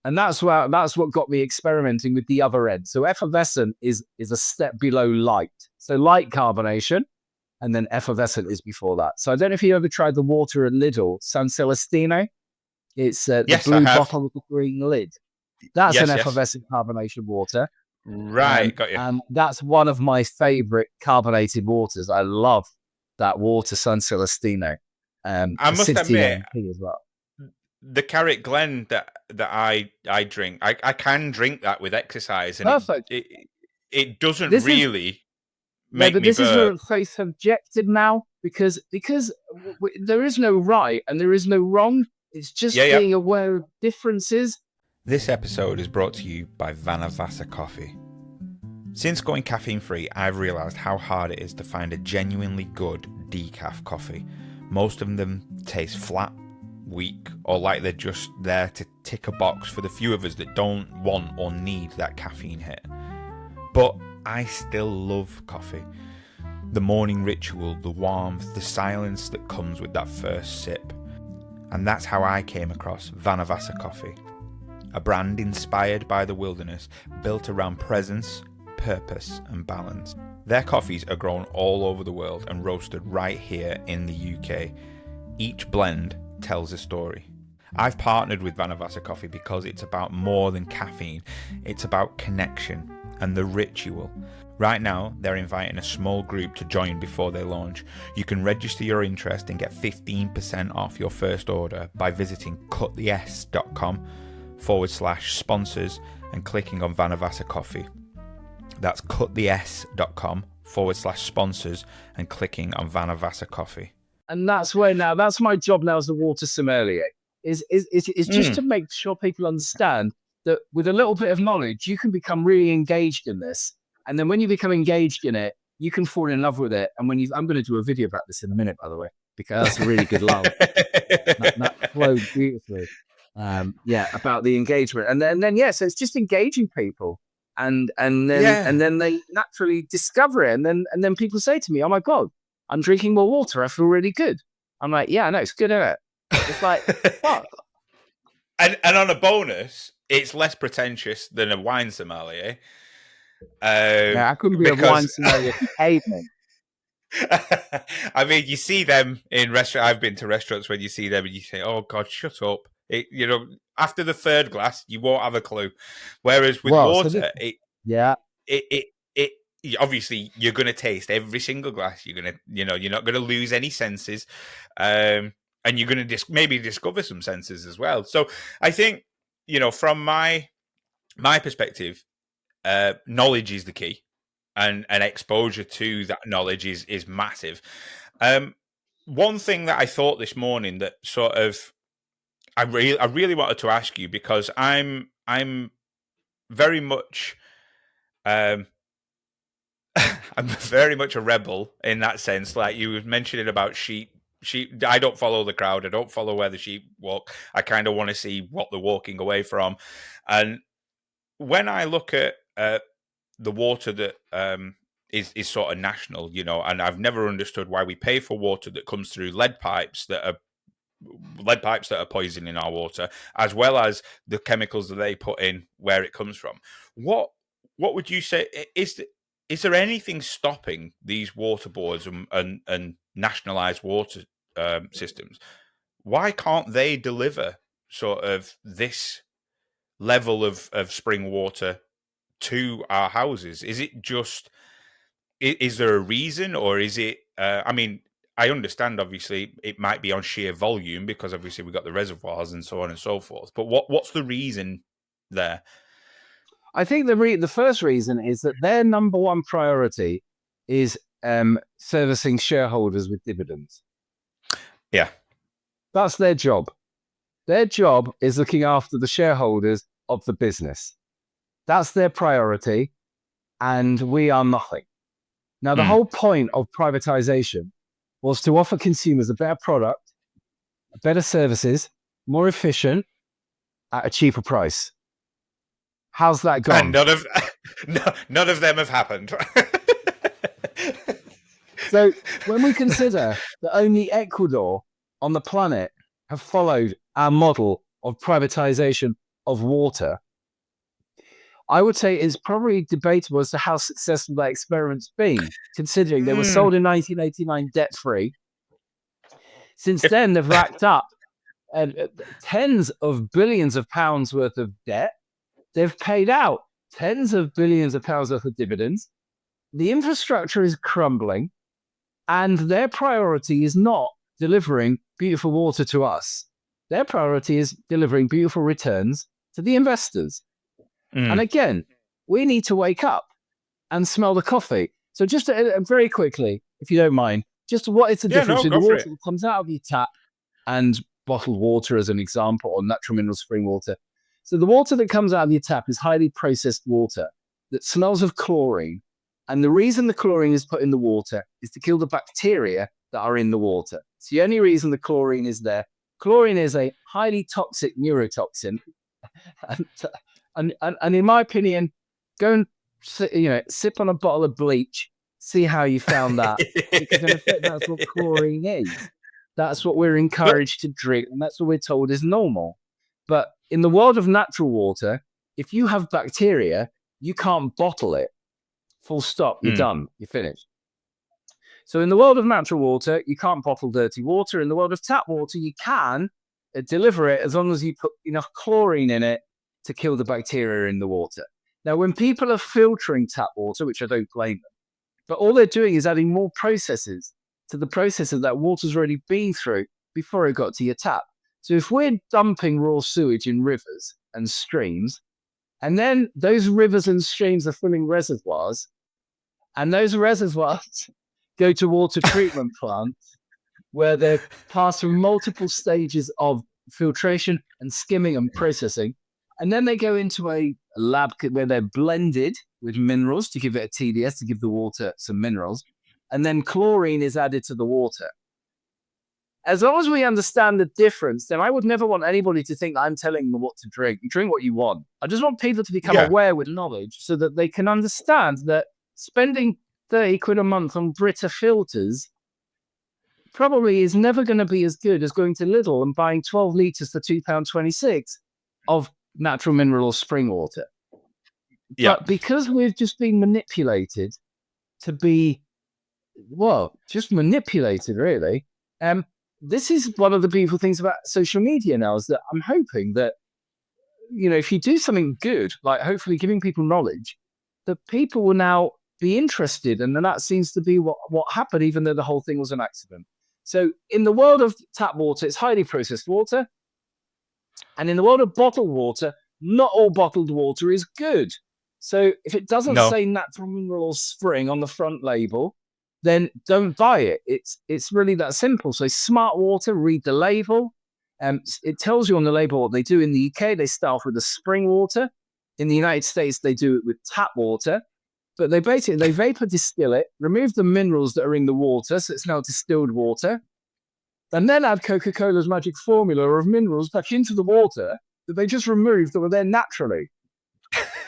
[SPEAKER 2] And that's what got me experimenting with the other end. So effervescent is a step below light. So light carbonation, and then effervescent is before that. So I don't know if you ever tried the water at Lidl, San Celestino. It's the
[SPEAKER 1] Yes, I
[SPEAKER 2] blue
[SPEAKER 1] have.
[SPEAKER 2] bottle with the green lid. That's an
[SPEAKER 1] Yes.
[SPEAKER 2] effervescent carbonation water.
[SPEAKER 1] Right, got you.
[SPEAKER 2] And that's one of my favorite carbonated waters. I love that water, San Celestino.
[SPEAKER 1] I must
[SPEAKER 2] acidity
[SPEAKER 1] admit,
[SPEAKER 2] NP as well.
[SPEAKER 1] the Carrot Glen that I drink, I can drink that with exercise, and
[SPEAKER 2] Perfect.
[SPEAKER 1] it doesn't
[SPEAKER 2] This is
[SPEAKER 1] really make
[SPEAKER 2] but
[SPEAKER 1] me
[SPEAKER 2] this is
[SPEAKER 1] burp.
[SPEAKER 2] where it's so subjective now because there is no right and there is no wrong. It's just
[SPEAKER 1] Yeah.
[SPEAKER 2] being aware of differences.
[SPEAKER 1] This episode is brought to you by Vanavasa Coffee. Since going caffeine free, I've realised how hard it is to find a genuinely good decaf coffee. Most of them taste flat, weak or like they're just there to tick a box for the few of us that don't want or need that caffeine hit. But I still love coffee. The morning ritual, the warmth, the silence that comes with that first sip. And that's how I came across Vanavasa Coffee, a brand inspired by the wilderness, built around presence, purpose and balance. Their coffees are grown all over the world and roasted right here in the UK. Each blend tells a story. I've partnered with Vanavasa Coffee because it's about more than caffeine. It's about connection and the ritual. Right now, they're inviting a small group to join before they launch. You can register your interest and get 15% off your first order by visiting cutthes.com/sponsors and clicking on Vanavasa Coffee. That's cutthes.com/sponsors and clicking on Vanavasa Coffee.
[SPEAKER 2] And that's my job now as the water sommelier, is just to make sure people understand that with a little bit of knowledge, you can become really engaged in this. And then when you become engaged in it, you can fall in love with it. And I'm going to do a video about this in a minute, by the way, because that's a really good line. that flowed beautifully. About the engagement. And then so it's just engaging people. And then they naturally discover it. And then people say to me, "Oh my God, I'm drinking more water. I feel really good." I'm like, "Yeah, I know, it's good, isn't it?" It's like, fuck.
[SPEAKER 1] And on a bonus, it's less pretentious than a wine sommelier.
[SPEAKER 2] I couldn't be a wine sommelier if you paid me.
[SPEAKER 1] I mean, you see them in restaurants. I've been to restaurants when you see them and you say, "Oh God, shut up." After the third glass, you won't have a clue. Whereas with water, obviously you're going to taste every single glass. You're not going to lose any senses. And you're going to maybe discover some senses as well. So I think, from my perspective, knowledge is the key, and exposure to that knowledge is massive. One thing that I thought this morning that sort of I really wanted to ask you, because I'm very much I'm very much a rebel in that sense. Like you were mentioning about sheep. I don't follow the crowd. I don't follow where the sheep walk. I kind of want to see what they're walking away from. And when I look at the water that is sort of national, and I've never understood why we pay for water that comes through lead pipes that are poisoning our water, as well as the chemicals that they put in where it comes from. What would you say is there anything stopping these water boards and nationalized water systems? Why can't they deliver sort of this level of spring water to our houses? Is it just, is there a reason, or is it, I mean, I understand obviously it might be on sheer volume because obviously we've got the reservoirs and so on and so forth, but what's the reason there?
[SPEAKER 2] I think the first reason is that their number one priority is servicing shareholders with dividends.
[SPEAKER 1] Yeah.
[SPEAKER 2] That's their job. Their job is looking after the shareholders of the business. That's their priority, and we are nothing. Now, the whole point of privatization was to offer consumers a better product, better services, more efficient, at a cheaper price. How's that gone?
[SPEAKER 1] And none of them have happened.
[SPEAKER 2] So when we consider that only Ecuador on the planet have followed our model of privatization of water, I would say it's probably debatable as to how successful that experiment's been, considering they were sold in 1989 debt-free. Since then, they've racked up tens of billions of pounds worth of debt. They've paid out tens of billions of pounds worth of dividends. The infrastructure is crumbling, and their priority is not delivering beautiful water to us. Their priority is delivering beautiful returns to the investors. And again, we need to wake up and smell the coffee. So just very quickly, if you don't mind, just what is the difference in the water that comes out of your tap and bottled water, as an example, or natural mineral spring water? So the water that comes out of your tap is highly processed water that smells of chlorine. And the reason the chlorine is put in the water is to kill the bacteria that are in the water. It's the only reason the chlorine is there. Chlorine is a highly toxic neurotoxin, and in my opinion, go and sip on a bottle of bleach, see how you found that, because in effect that's what chlorine is. That's what we're
[SPEAKER 1] But
[SPEAKER 2] encouraged to drink, and that's what we're told is normal. But in the world of natural water, if you have bacteria, you can't bottle it. Full stop. You're done. You're finished. So in the world of natural water, you can't bottle dirty water. In the world of tap water, you can deliver it as long as you put enough chlorine in it to kill the bacteria in the water. Now, when people are filtering tap water, which I don't blame them, but all they're doing is adding more processes to the processes that water's already been through before it got to your tap. So if we're dumping raw sewage in rivers and streams, and then those rivers and streams are filling reservoirs, and those reservoirs go to water treatment plants where they're passed through multiple stages of filtration and skimming and processing. And then they go into a lab where they're blended with minerals to give it a TDS, to give the water some minerals. And then chlorine is added to the water. As long as we understand the difference, then I would never want anybody to think I'm telling them what to drink. You drink what you want. I just want people to become aware with knowledge so that they can understand that spending 30 quid a month on Brita filters probably is never going to be as good as going to Lidl and buying 12 litres for £2.26 of natural mineral spring water.
[SPEAKER 1] yeah,
[SPEAKER 2] But because we've just been manipulated to be, just manipulated, really. This is one of the beautiful things about social media now, is that I'm hoping that, if you do something good, like hopefully giving people knowledge, that people will now be interested. And then that seems to be what happened, even though the whole thing was an accident. So in the world of tap water, it's highly processed water. And in the world of bottled water, not all bottled water is good. So if it doesn't say natural mineral spring on the front label, then don't buy it. It's really that simple. So smart water, read the label. It tells you on the label what they do. In the UK, they start off with the spring water. In the United States, they do it with tap water. But they vapor distill it, remove the minerals that are in the water, so it's now distilled water, and then add Coca-Cola's magic formula of minerals back into the water that they just removed that were there naturally.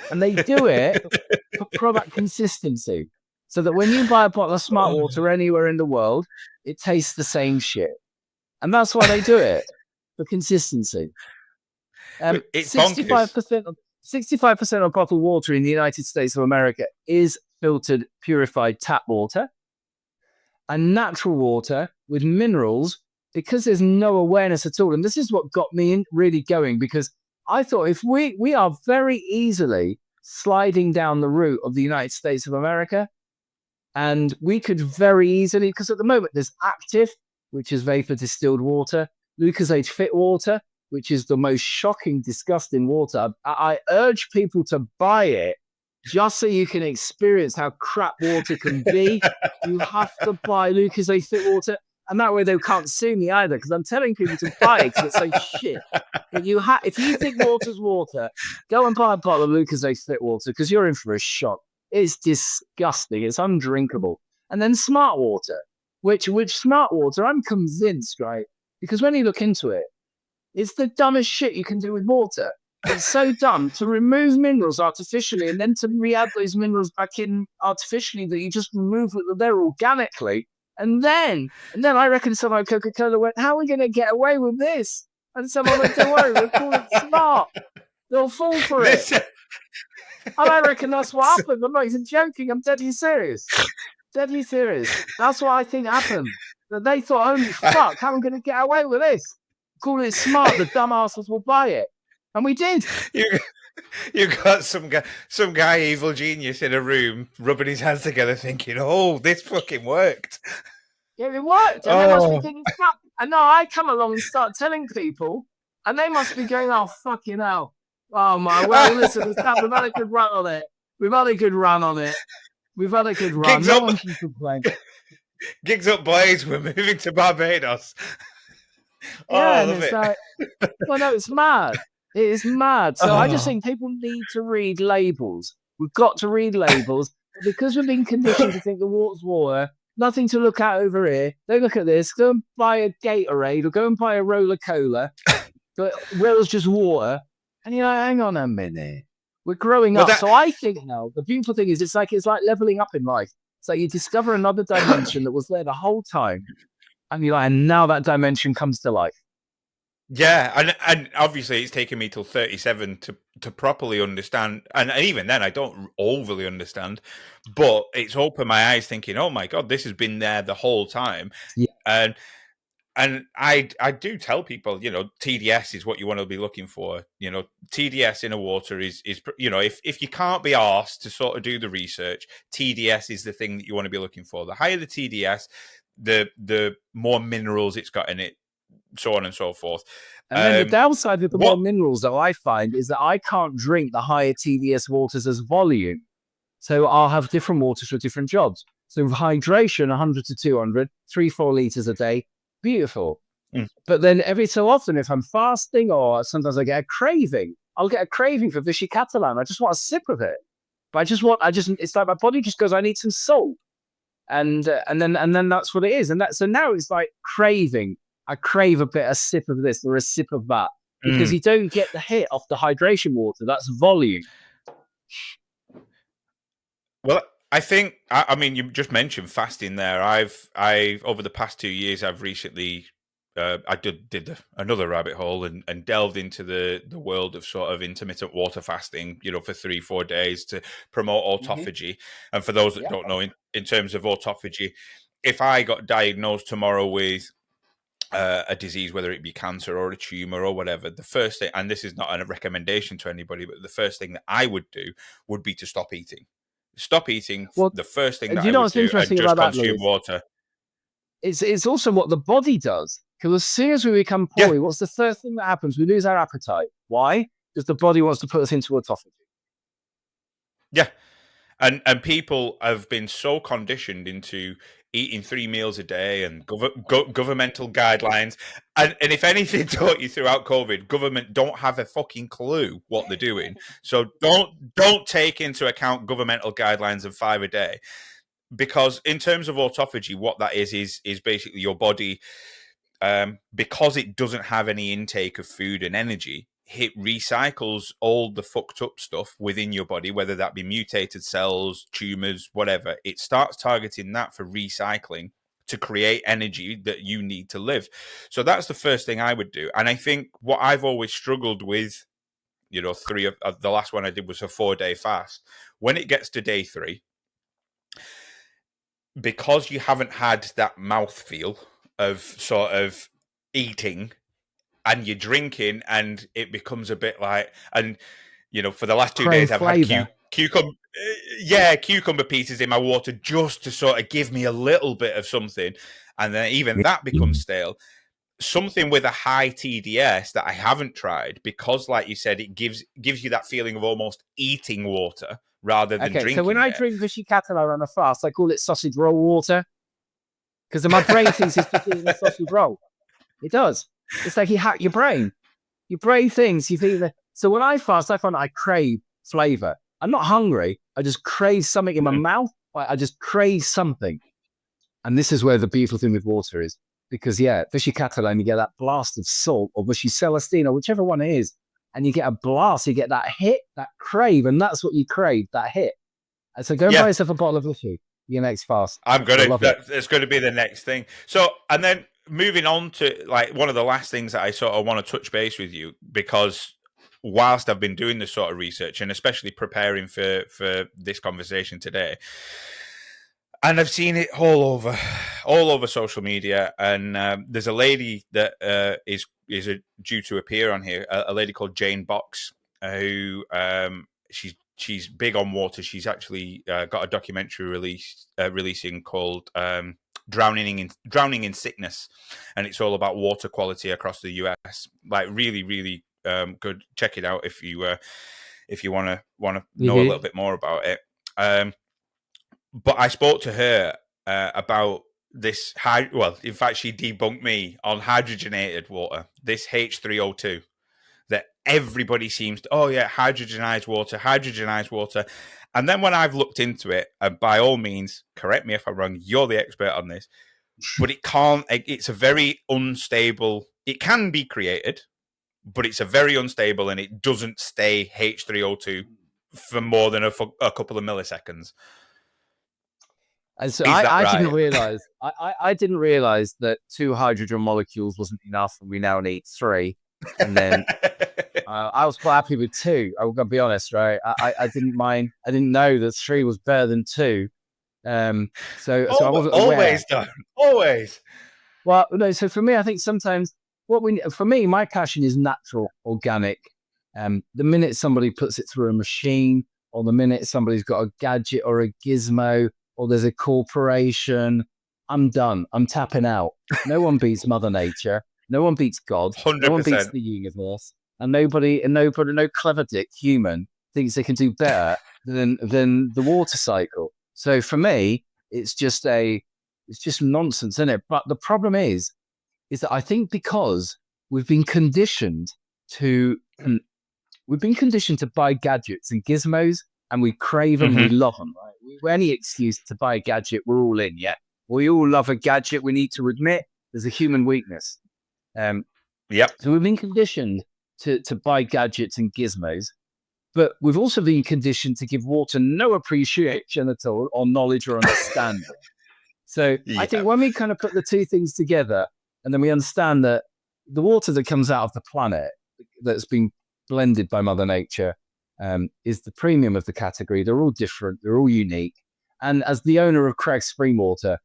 [SPEAKER 2] And they do it for product consistency, so that when you buy a bottle of smart water anywhere in the world, it tastes the same shit. And that's why they do it, for consistency.
[SPEAKER 1] it's 65%.
[SPEAKER 2] 65% of bottled water in the United States of America is filtered, purified tap water. And natural water with minerals, because there's no awareness at all. And this is what got me really going, because I thought if we are very easily sliding down the route of the United States of America, and we could very easily, because at the moment there's Active, which is vapor distilled water, Lucozade Fit water, which is the most shocking, disgusting water. I urge people to buy it just so you can experience how crap water can be. You have to buy Lucozade Fit water, and that way they can't sue me either, because I'm telling people to buy it because it's so shit. But if you think water's water, go and buy a bottle of Lucozade Fit water, because you're in for a shock. It's disgusting. It's undrinkable. And then smart water, which smart water, I'm convinced, right? Because when you look into it, it's the dumbest shit you can do with water. It's so dumb to remove minerals artificially and then to re-add those minerals back in artificially that you just remove them there organically. And then I reckon someone at Coca-Cola went, how are we going to get away with this? And someone went, don't worry, we'll call it smart. They'll fall for it. And I reckon that's what happened. I'm not even joking. I'm deadly serious. Deadly serious. That's what I think happened. That they thought, holy fuck, how am I going to get away with this? Call it smart. The dumbasses will buy it. And we did.
[SPEAKER 1] You got some guy, evil genius in a room, rubbing his hands together, thinking, "Oh, this fucking worked."
[SPEAKER 2] Yeah, it worked. And they must be thinking, "Fuck!" And now I come along and start telling people, and they must be going, "Oh, fucking hell! Oh my! Well, listen, we've had a good run on it. We've had a good run on it. We've had a good run. No one can complain."
[SPEAKER 1] Gigs up, boys. We're moving to Barbados.
[SPEAKER 2] Yeah, and it's like, well, no, it's mad. It is mad. So I just think people need to read labels. We've got to read labels, because we've been conditioned to think the water's water. Nothing to look at over here. Don't look at this. Go and buy a Gatorade or go and buy a Roller Cola. But where's just water? And you're like, hang on a minute. We're growing
[SPEAKER 1] Well,
[SPEAKER 2] up.
[SPEAKER 1] that
[SPEAKER 2] So I think now the beautiful thing is it's like leveling up in life. So you discover another dimension that was there the whole time. And you're like, and now that dimension comes to life.
[SPEAKER 1] yeah, and obviously it's taken me till 37 to properly understand, and even then I don't overly understand, but it's opened my eyes, thinking, oh my god, this has been there the whole time,
[SPEAKER 2] Yeah.
[SPEAKER 1] and I do tell people, TDS is what you want to be looking for. TDS in a water is if you can't be asked to sort of do the research, TDS is the thing that you want to be looking for. The higher the TDS, the more minerals it's got in it, so on and so forth.
[SPEAKER 2] And then the downside of the more
[SPEAKER 1] What?
[SPEAKER 2] minerals that I find is that I can't drink the higher TDS waters as volume. So I'll have different waters for different jobs. So hydration, 100 to 200, 4 liters a day, beautiful.
[SPEAKER 1] Mm,
[SPEAKER 2] But then every so often, if I'm fasting or sometimes I get a craving, I'll get a craving for Vichy Catalan. I just want a sip of it. But it's like my body just goes, I need some salt. And then that's what it is. So now it's like craving. I crave a sip of this or a sip of that because
[SPEAKER 1] mm.
[SPEAKER 2] you don't get the hit off the hydration water. That's volume.
[SPEAKER 1] Well, I think I mean you just mentioned fasting there. I've over the past 2 years I've recently I did another rabbit hole and delved into the world of sort of intermittent water fasting, for 3-4 days to promote
[SPEAKER 2] Mm-hmm.
[SPEAKER 1] autophagy. And for those that
[SPEAKER 2] Yeah.
[SPEAKER 1] don't know, in terms of autophagy, if I got diagnosed tomorrow with a disease, whether it be cancer or a tumor or whatever, the first thing, and this is not a recommendation to anybody, but the first thing that I would do would be to stop eating. Stop eating,
[SPEAKER 2] Well,
[SPEAKER 1] the first thing
[SPEAKER 2] do
[SPEAKER 1] that
[SPEAKER 2] you
[SPEAKER 1] I
[SPEAKER 2] know
[SPEAKER 1] would
[SPEAKER 2] what's
[SPEAKER 1] do, and
[SPEAKER 2] interesting
[SPEAKER 1] just
[SPEAKER 2] about that,
[SPEAKER 1] consume
[SPEAKER 2] Lewis?
[SPEAKER 1] water.
[SPEAKER 2] It's also what the body does. Because as soon as we become
[SPEAKER 1] Yeah,
[SPEAKER 2] poorly, what's the first thing that happens? We lose our appetite. Why? Because the body wants to put us into autophagy.
[SPEAKER 1] yeah. And people have been so conditioned into eating 3 meals a day and governmental guidelines. And if anything taught you throughout COVID, government don't have a fucking clue what they're doing. So don't take into account governmental guidelines of 5 a day. Because in terms of autophagy, what that is basically your body, because it doesn't have any intake of food and energy, it recycles all the fucked up stuff within your body, whether that be mutated cells, tumors, whatever. It starts targeting that for recycling to create energy that you need to live. So that's the first thing I would do. And I think what I've always struggled with, three of the last one I did was a 4-day fast. When it gets to day 3, because you haven't had that mouthfeel of sort of eating and you're drinking and it becomes a bit like, and for the last 2 days
[SPEAKER 2] Crave
[SPEAKER 1] I've had
[SPEAKER 2] flavor.
[SPEAKER 1] cucumber pieces in my water just to sort of give me a little bit of something, and then even
[SPEAKER 2] Yeah.
[SPEAKER 1] that becomes stale. Something with a high TDS that I haven't tried, because like you said, it gives you that feeling of almost eating water rather than
[SPEAKER 2] Okay, so when
[SPEAKER 1] drinking
[SPEAKER 2] I
[SPEAKER 1] it.
[SPEAKER 2] drink Vichy Catalan on a fast, I call it sausage roll water because my brain thinks it's just eating a sausage roll. It does. It's like you hack your brain. Your brain thinks you think that. So when I fast, I find I crave flavor. I'm not hungry. I just crave something in my mouth. I just crave something. And this is where the beautiful thing with water is. Because, yeah, Vichy Catalan, you get that blast of salt or Vichy Celestino, whichever one it is. And you get a blast, you get that hit, that crave. And that's what you crave, that hit. And so go and buy
[SPEAKER 1] Yeah,
[SPEAKER 2] yourself a bottle of Vichy, your next fast.
[SPEAKER 1] I'm gonna.
[SPEAKER 2] You'll love it.
[SPEAKER 1] It's going to be the next thing. So, and then moving on to like one of the last things that I sort of want to touch base with you, because whilst I've been doing this sort of research and especially preparing for this conversation today, and I've seen it all over social media. And there's a lady that is due to appear on here, a lady called Jane Box, who she's big on water. She's actually got a documentary releasing called Drowning in Sickness, and it's all about water quality across the US. Like really, really good. Check it out if you want to know a
[SPEAKER 2] Mm-hmm.
[SPEAKER 1] little bit more about it. But I spoke to her about this well, in fact, she debunked me on hydrogenated water, this H3O2 that everybody seems to, oh yeah, hydrogenized water. And then when I've looked into it, and by all means, correct me if I'm wrong, you're the expert on this, but it's a very unstable, it can be created, but it's a very unstable and it doesn't stay H3O2 for more than a couple of milliseconds.
[SPEAKER 2] And so
[SPEAKER 1] Is that
[SPEAKER 2] I
[SPEAKER 1] right?
[SPEAKER 2] didn't realize I didn't realize that 2 hydrogen molecules wasn't enough, and we now need 3. And then I was quite happy with 2. I'm gonna be honest, right? I didn't mind. I didn't know that 3 was better than 2. So I wasn't aware.
[SPEAKER 1] Always done. Always.
[SPEAKER 2] Well, no. So for me, I think sometimes for me, my passion is natural, organic. The minute somebody puts it through a machine, or the minute somebody's got a gadget or a gizmo, or there's a corporation, I'm done. I'm tapping out. No one beats Mother Nature. No one beats God. No one beats
[SPEAKER 1] 100%.
[SPEAKER 2] the universe. And no clever dick human thinks they can do better than the water cycle. So for me, it's just nonsense, isn't it? But the problem is that I think because we've been conditioned to buy gadgets and gizmos, and we crave them, we love them. Right? Any excuse to buy a gadget, we're all in. Yeah, we all love a gadget. We need to admit there's a human weakness.
[SPEAKER 1] Yep.
[SPEAKER 2] So we've been conditioned to buy gadgets and gizmos, but we've also been conditioned to give water no appreciation at all, or knowledge or understanding. So I think when we kind of put the two things together, and then we understand that the water that comes out of the planet that's been blended by Mother Nature is the premium of the category. They're all different. They're all unique. And as the owner of Crag Spring Water,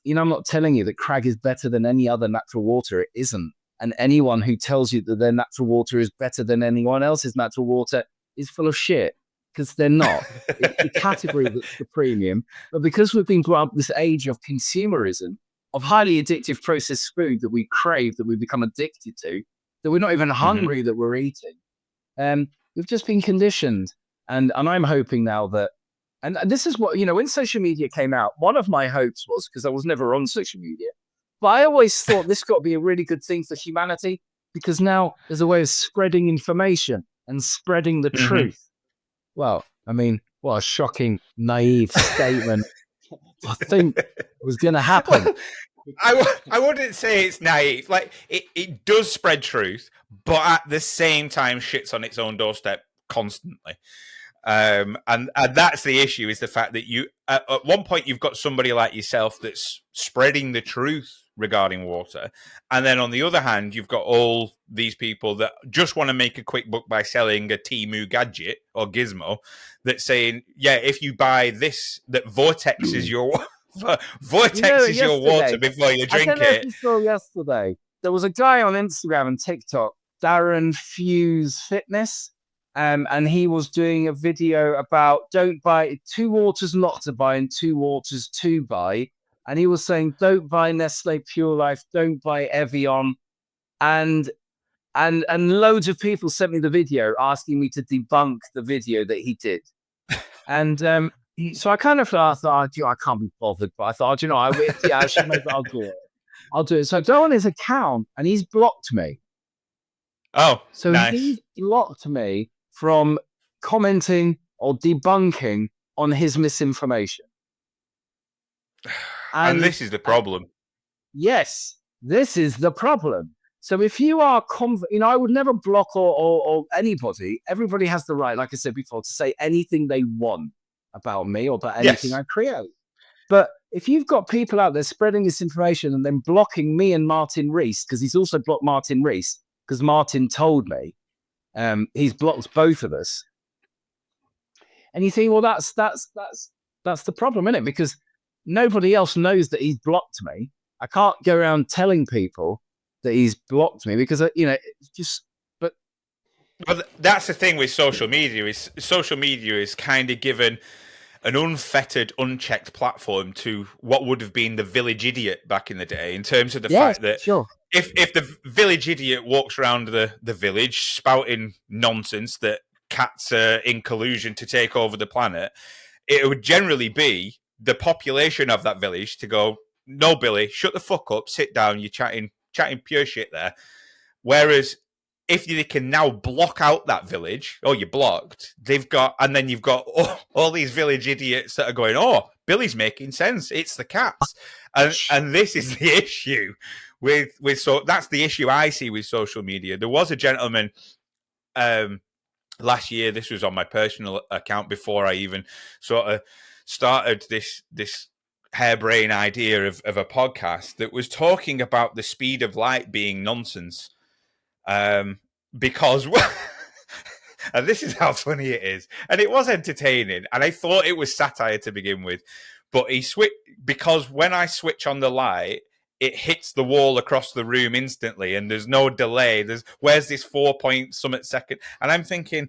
[SPEAKER 2] I'm not telling you that Crag is better than any other natural water. It isn't. And anyone who tells you that their natural water is better than anyone else's natural water is full of shit, because they're not. It's the category that's the premium. But because we've been brought up this age of consumerism, of highly addictive processed food that we crave, that we become addicted to, that we're not even hungry that we're eating, we've just been conditioned. And I'm hoping now that, and this is what, when social media came out, one of my hopes was, because I was never on social media, but I always thought this got to be a really good thing for humanity, because now there's a way of spreading information and spreading the truth. Well, I mean, what a shocking, naive statement I think was going to happen.
[SPEAKER 1] Well, I wouldn't say it's naive. Like, it does spread truth, but at the same time shits on its own doorstep constantly. And that's the issue, is the fact that you at one point you've got somebody like yourself that's spreading the truth regarding water, and then on the other hand you've got all these people that just want to make a quick buck by selling a Temu gadget or gizmo that's saying, yeah, if you buy this, that Vortex is your your water before you drink
[SPEAKER 2] I don't know
[SPEAKER 1] it.
[SPEAKER 2] if you saw yesterday, there was a guy on Instagram and TikTok, Darren Fuse Fitness, and he was doing a video about don't buy 2 waters not to buy and 2 waters to buy. And he was saying, don't buy Nestle Pure Life, don't buy Evian. And loads of people sent me the video asking me to debunk the video that he did. And so I kind of thought, I can't be bothered. But I thought, actually, maybe I'll do it. I'll do it. So I go on his account, and he's blocked me.
[SPEAKER 1] Oh,
[SPEAKER 2] so
[SPEAKER 1] nice.
[SPEAKER 2] He's blocked me from commenting or debunking on his misinformation.
[SPEAKER 1] And this is the problem.
[SPEAKER 2] Yes, this is the problem. So if you are I would never block or anybody. Everybody has the right, like I said before, to say anything they want about me or about anything I create. But if you've got people out there spreading this information and then blocking me and Martin Rees, because he's also blocked Martin Rees, because Martin told me, he's blocked both of us. And you think, well, that's the problem, isn't it? Because nobody else knows that he's blocked me. I can't go around telling people that he's blocked me, because it's just. But
[SPEAKER 1] that's the thing with social media is kind of given an unfettered, unchecked platform to what would have been the village idiot back in the day, in terms of the fact that if the village idiot walks around the village spouting nonsense that cats are in collusion to take over the planet, it would generally be the population of that village to go, no, Billy, shut the fuck up, sit down, you're chatting pure shit there. Whereas if they can now block out that village, you're blocked. And then you've got all these village idiots that are going, oh, Billy's making sense. It's the cats. And this is the issue so that's the issue I see with social media. There was a gentleman, last year, this was on my personal account before I even sort of started this harebrained idea of a podcast, that was talking about the speed of light being nonsense. Because and this is how funny it is, and it was entertaining, and I thought it was satire to begin with, but because when I switch on the light, it hits the wall across the room instantly, and there's no delay. Where's this 4 point something second? And I'm thinking,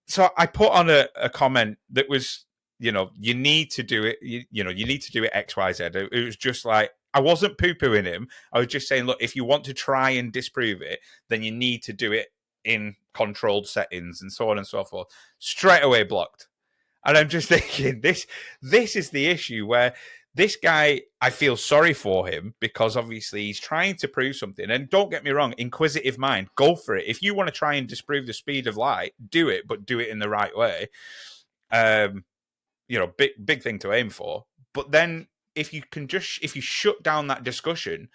[SPEAKER 1] so I put on a comment that was, you need to do it. You need to do it X, Y, Z. It was just like, I wasn't poo-pooing him. I was just saying, look, if you want to try and disprove it, then you need to do it in controlled settings and so on and so forth. Straight away blocked. And I'm just thinking, this is the issue, where this guy, I feel sorry for him, because obviously he's trying to prove something. And don't get me wrong, inquisitive mind, go for it. If you want to try and disprove the speed of light, do it, but do it in the right way. Big thing to aim for. But then if you shut down that discussion,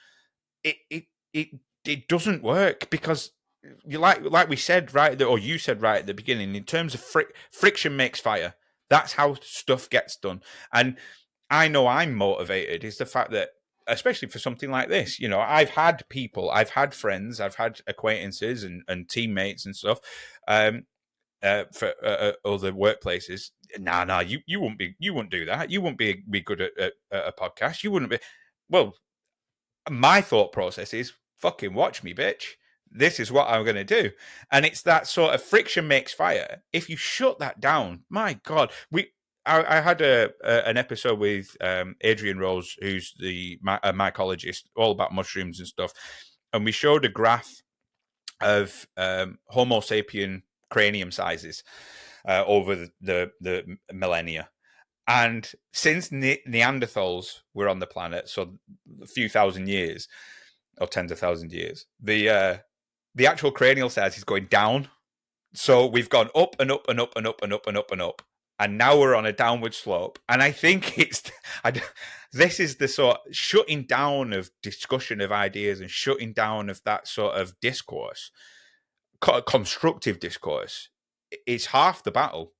[SPEAKER 1] it doesn't work, because you like we said or you said right at the beginning, in terms of friction makes fire. That's how stuff gets done. And I know I'm motivated is the fact that, especially for something like this, I've had friends, I've had acquaintances and teammates and stuff, for other workplaces. You wouldn't do that. You wouldn't be good at a podcast. You wouldn't be. Well, my thought process is, fucking watch me, bitch. This is what I'm going to do. And it's that sort of friction makes fire. If you shut that down, my God, I had an episode with Adrian Rose, who's a mycologist, all about mushrooms and stuff. And we showed a graph of Homo sapien cranium sizes over the millennia. And since Neanderthals were on the planet, so a few thousand years or tens of thousand years, the actual cranial size is going down. So we've gone up and up and up and up and up and up and up. And now we're on a downward slope. And I think this is the sort of shutting down of discussion of ideas and shutting down of that sort of discourse, constructive discourse. It's half the battle.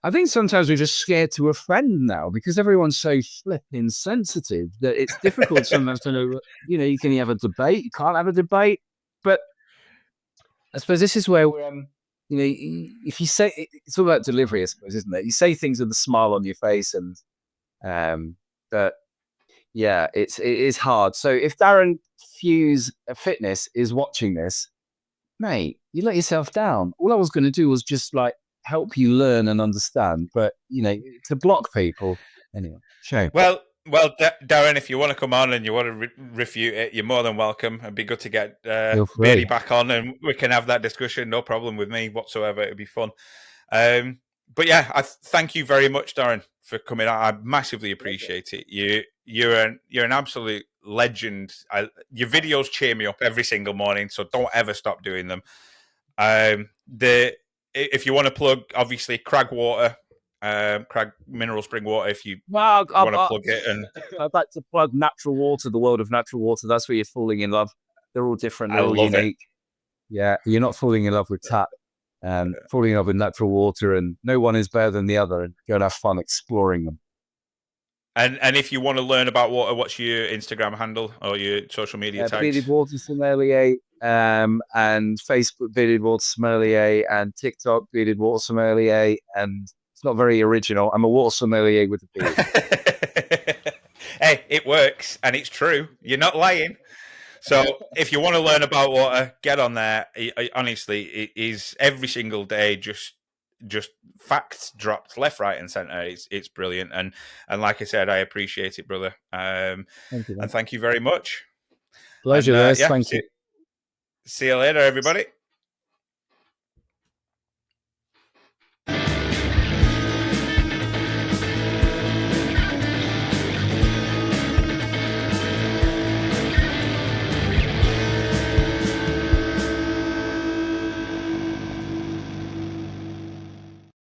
[SPEAKER 2] I think sometimes we're just scared to offend now, because everyone's so flipping sensitive that it's difficult sometimes to know, you can have a debate, you can't have a debate. But I suppose this is where we're, if you say, it's all about delivery, I suppose, isn't it? You say things with a smile on your face, and but yeah, it is hard. So if Darren Fuse Fitness is watching this, mate, you let yourself down. All I was going to do was just help you learn and understand, but to block people anyway. Shame.
[SPEAKER 1] Well, Darren, if you want to come on and you want to refute it, you're more than welcome. It'd be good to get Beardy back on, and we can have that discussion. No problem with me whatsoever. It'd be fun. But yeah, I thank you very much, Darren, for coming on. I massively appreciate it. You're an absolute legend. Your videos cheer me up every single morning, so don't ever stop doing them. If you want to plug, obviously, Crag Water. Crag Mineral Spring Water, if you want to plug it. And
[SPEAKER 2] I'd like to plug natural water, the world of natural water. That's where you're falling in love. They're all different. They're all unique. Yeah, you're not falling in love with tap. Falling in love with natural water, and no one is better than the other, and go and have fun exploring them.
[SPEAKER 1] And if you want to learn about water, what's your Instagram handle or your social media tags?
[SPEAKER 2] Bearded Water Sommelier, and Facebook Bearded Water Sommelier, and TikTok Bearded Water Sommelier, and it's not very original. I'm a water sommelier with a beard.
[SPEAKER 1] Hey, it works, and it's true. You're not lying. So if you want to learn about water, get on there. Honestly, it is every single day, just facts dropped left, right, and center. It's brilliant, and like I said, I appreciate it, brother.
[SPEAKER 2] Thank you,
[SPEAKER 1] and thank you very much.
[SPEAKER 2] Pleasure, thank you.
[SPEAKER 1] See you later, everybody.